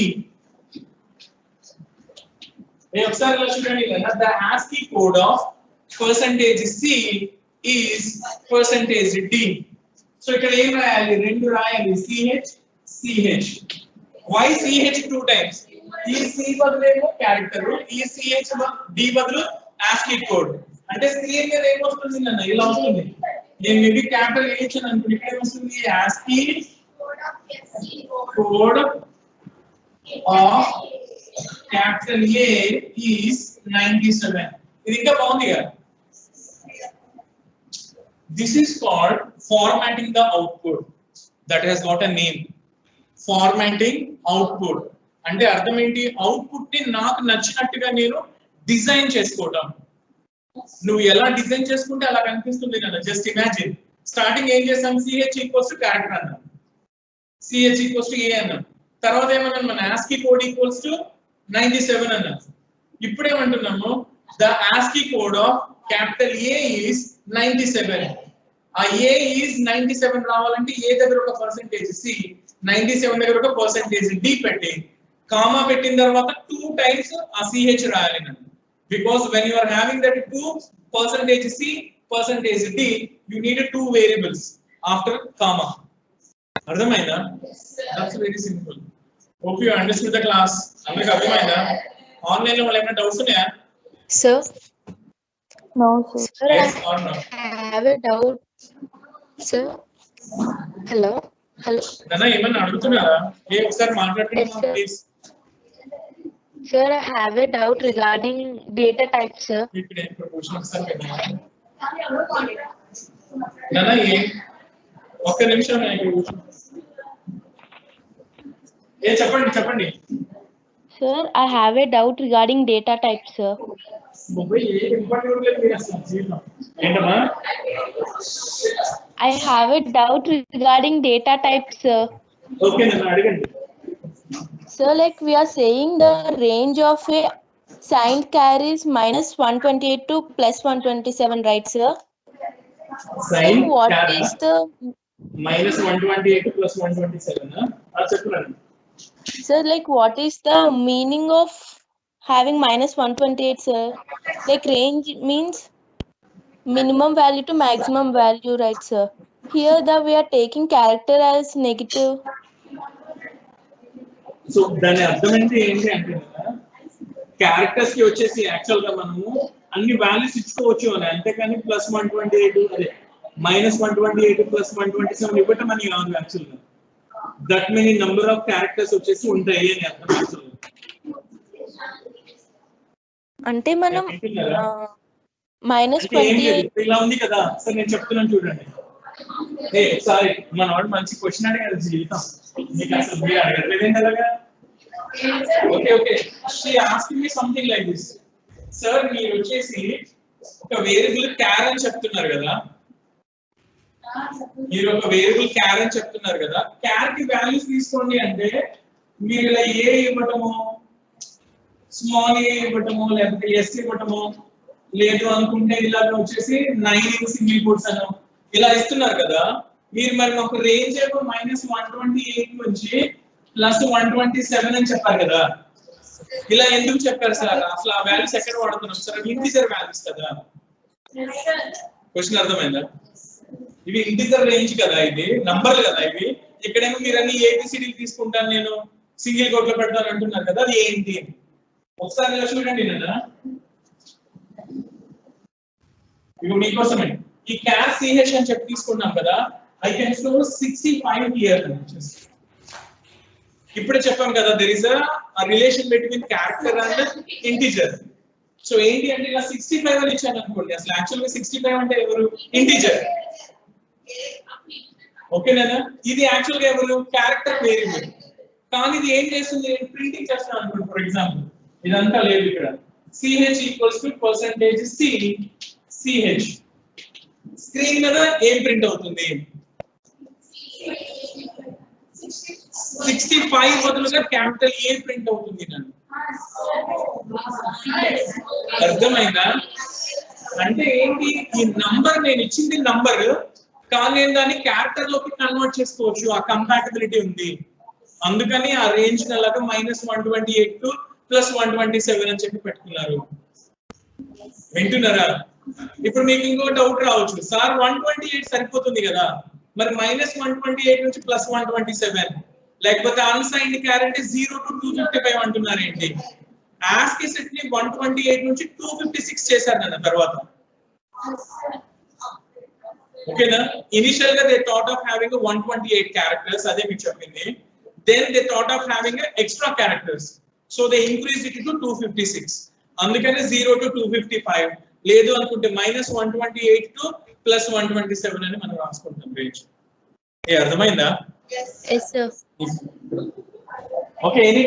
ఒకసారి ఇలా చూడండి కదా. The ASCII code of percentage C is percentage D. So ఇక్కడ ఏం రాయాలి? రెండు రాయాలి. CH. Why CH two times? ఈ C బదులేమో క్యారెక్టర్, ఈ CH D బదులు ASCII కోడ్. అంటే స్క్రీన్ మీద ఏమొస్తుంది నన్ను? ఇలా వస్తుంది. నేను మేబీ క్యాపిటల్ H అని అనుకుంటే ఇక్కడ ఏమొస్తుంది? ASCII code of capital A is 97. ఇది ఇంకా బాగుంది కదా. This is called formatting the output. That has got a name. Formatting output. అంటే అర్థం ఏంటి? అవుట్పుట్ ని నాకు నచ్చినట్టుగా నేను డిజైన్ చేసుకోవటం. నువ్వు ఎలా డిజైన్ చేసుకుంటే అలా కనిపిస్తుంది కదా. జస్ట్ ఇమాజిన్, స్టార్టింగ్ ఏం చేస్తాం? CH ఈక్వల్స్ టు క్యారెక్టర్ అన్నాం, CH ఈక్వల్స్ టు A అన్నాం. తర్వాత ఏమన్నాం? మన ASCII కోడ్ ఈక్వల్స్ టు 97 అన్నాం. ఇప్పుడు ఏమంటున్నాము? The ASCII code of capital A is 97. ఆ A is 97 రావాలంటే A దగ్గర ఒక పర్సెంటేజ్ C, 97 దగ్గర ఒక పర్సెంటేజ్ D పెట్టి కామా పెట్టిన తర్వాత 2 times ఆ CH రాయాలి నన్ను. Because when you are having that 2 percentage C percentage D, you need 2 variables after comma. అర్థమైందా? That's very simple. Hope you understood the class. అందరికి అర్థమైందా? ఆన్లైన్ లో వాళ్ళు ఏమైనా డౌట్స్ ఉన్నాయా? Sir. No, sir. Sir, Yes or no? I have a doubt. Sir. Hello. నన్న ఏమైనా అడుగుతున్నారా? ఒకసారి Yes, మాట్లాడండి sir. Please. Sir, I have a doubt regarding data types, sir. ఇప్పుడు నేను ప్రపోజల్ ఇస్తాను కదా. నన్న ఒక్క నిమిషం చెప్పండి. Sir, I have a doubt regarding data types, sir. ఏంటమ్మా? I have a doubt regarding data types, sir. Okay నన్ను అడగండి. Sir, like we are saying the range of a signed carries minus 128 to plus 127, right, sir? Sign Like what carry is the minus 128 plus 127. చెప్పండి. Sir, like what is the meaning of having minus 128, sir? Like range means minimum value to maximum value, right, sir? Here we are taking character as negative. So దాని అర్థం ఏంటి అంటే characters కి వచ్చేసి actual గా మనము అన్ని వాల్యూస్ ఇచ్చుకోవచ్చు అని, అంతేకాని ప్లస్ 128 అదే మైనస్ 128 ప్లస్ 127 ఇవ్వటం అని కాదు. యాక్చువల్ గా that many number of characters వచ్చేసి ఉంటాయి అని అర్థం. యాక్చువల్ అంటే మనం మైనస్ 28 ఇలా ఉంది కదా. సరే నేను చెప్తున్నాను చూడండి. సారీ మన వాడు మంచి క్వశ్చన్ అడిగారు. జీవితం మీకు అసలు మీరు అడగట్లేదేంటి అలాగా? Okay she asking me something like this. Sir మీరు వచ్చేసి ఒక వేరియబుల్ క్యార్ అని చెప్తున్నారు కదా, మీరు ఒక వేరియబుల్ క్యార్ అని చెప్తున్నారు కదా, క్యార్ కి వాల్యూస్ తీసుకోండి అంటే మీరు ఇలా ఏ ఇవ్వటము, స్మాల్ ఏ ఇవ్వటము, లేకపోతే ఎస్ ఇవ్వటము, లేదు అనుకుంటే ఇలాగ వచ్చేసి 9 సింగిల్ కోట్స్ అను ఇలా ఇస్తున్నారు కదా. మీరు మరి ఒక రేంజ్ ఏమో -128 నుంచి +127 అని చెప్పారు కదా. ఇలా ఎందుకు చెప్పారు సార్? అసలు ఆ వాల్యూస్ ఎక్కడ వాడుతున్నాం సార్? అవి ఇంటిజర్ వాల్యూస్ కదా. క్వశ్చన్ అర్థమైందా? ఇవి ఇంటిజర్ రేంజ్ కదా, ఇది నంబర్లు కదా ఇవి. ఇక్కడేమో మీరు అన్ని ఏబిసిడి తీసుకుంటాను నేను సింగిల్ కోట్ లో పెడతాను అంటున్నారు కదా, అది ఏంటి? ఒకసారి ఇలా చూడండి నాన్న. ఇవి మీకోసమే ఈ క్యార్ సిహెచ్ అని చెప్పి తీసుకున్నాం కదా. ఐ కెన్ స్టోర్ 65 హియర్ అని వచ్చేసి ఇప్పుడే చెప్పాం కదా, there is a relation between character and integer. So ఏంటి అంటే ఇలా 65 అని ఇచ్చాను అనుకోండి, అసలు యాక్చువల్ గా 65 అంటే ఎవరు? ఇంటిజర్. ఓకేనా? ఇది యాక్చువల్ గా ఎవరు? Character variable. కానీ ఇది ఏం చేస్తుంది? ప్రింటింగ్ చేస్తాను అనుకోండి. ఫర్ ఎగ్జాంపుల్ ఇదంతా లేదు ఇక్కడ. ch equals to percentage c ch. Screen మీద ఏం ప్రింట్ అవుతుంది? 65 బదులుగా క్యాపిటల్ ఏ ప్రింట్ అవుతుంది నన్ను. అర్థమైందా? అంటే ఏంటి? ఈ నంబర్ నేను ఇచ్చింది నంబర్, కానీ నేను దాన్ని క్యారెక్టర్ లోకి కన్వర్ట్ చేసుకోవచ్చు. ఆ కంపాటబిలిటీ ఉంది. అందుకని ఆ రేంజ్ అలాగా -128 టు +127 అని చెప్పి పెట్టుకున్నారు. వింటున్నారా? ఇప్పుడు మీకు ఇంకో డౌట్ రావచ్చు, సార్ 128 సరిపోతుంది కదా, మరి -128 నుంచి +127 లేకపోతే అన్సైన్డ్ క్యార్ అంటే 0 to 255 అంటున్నారు ఏంటి? ఆస్కీ సెట్ ని 128 నుంచి 256 చేశారు కదా తర్వాత. ఓకేనా? ఇనిషియల్ గా they thought of having 128 characters, అదే మీకు చెప్పింది. Then they thought of having extra characters, so they increase it to 256. అందుకనే 0 to 255, లేదు అనుకుంటే -128 టు +127 అని మనం రాసుకుంటాం రేంజ్. ఏ అర్థమైందా? Yes, sir. Okay, any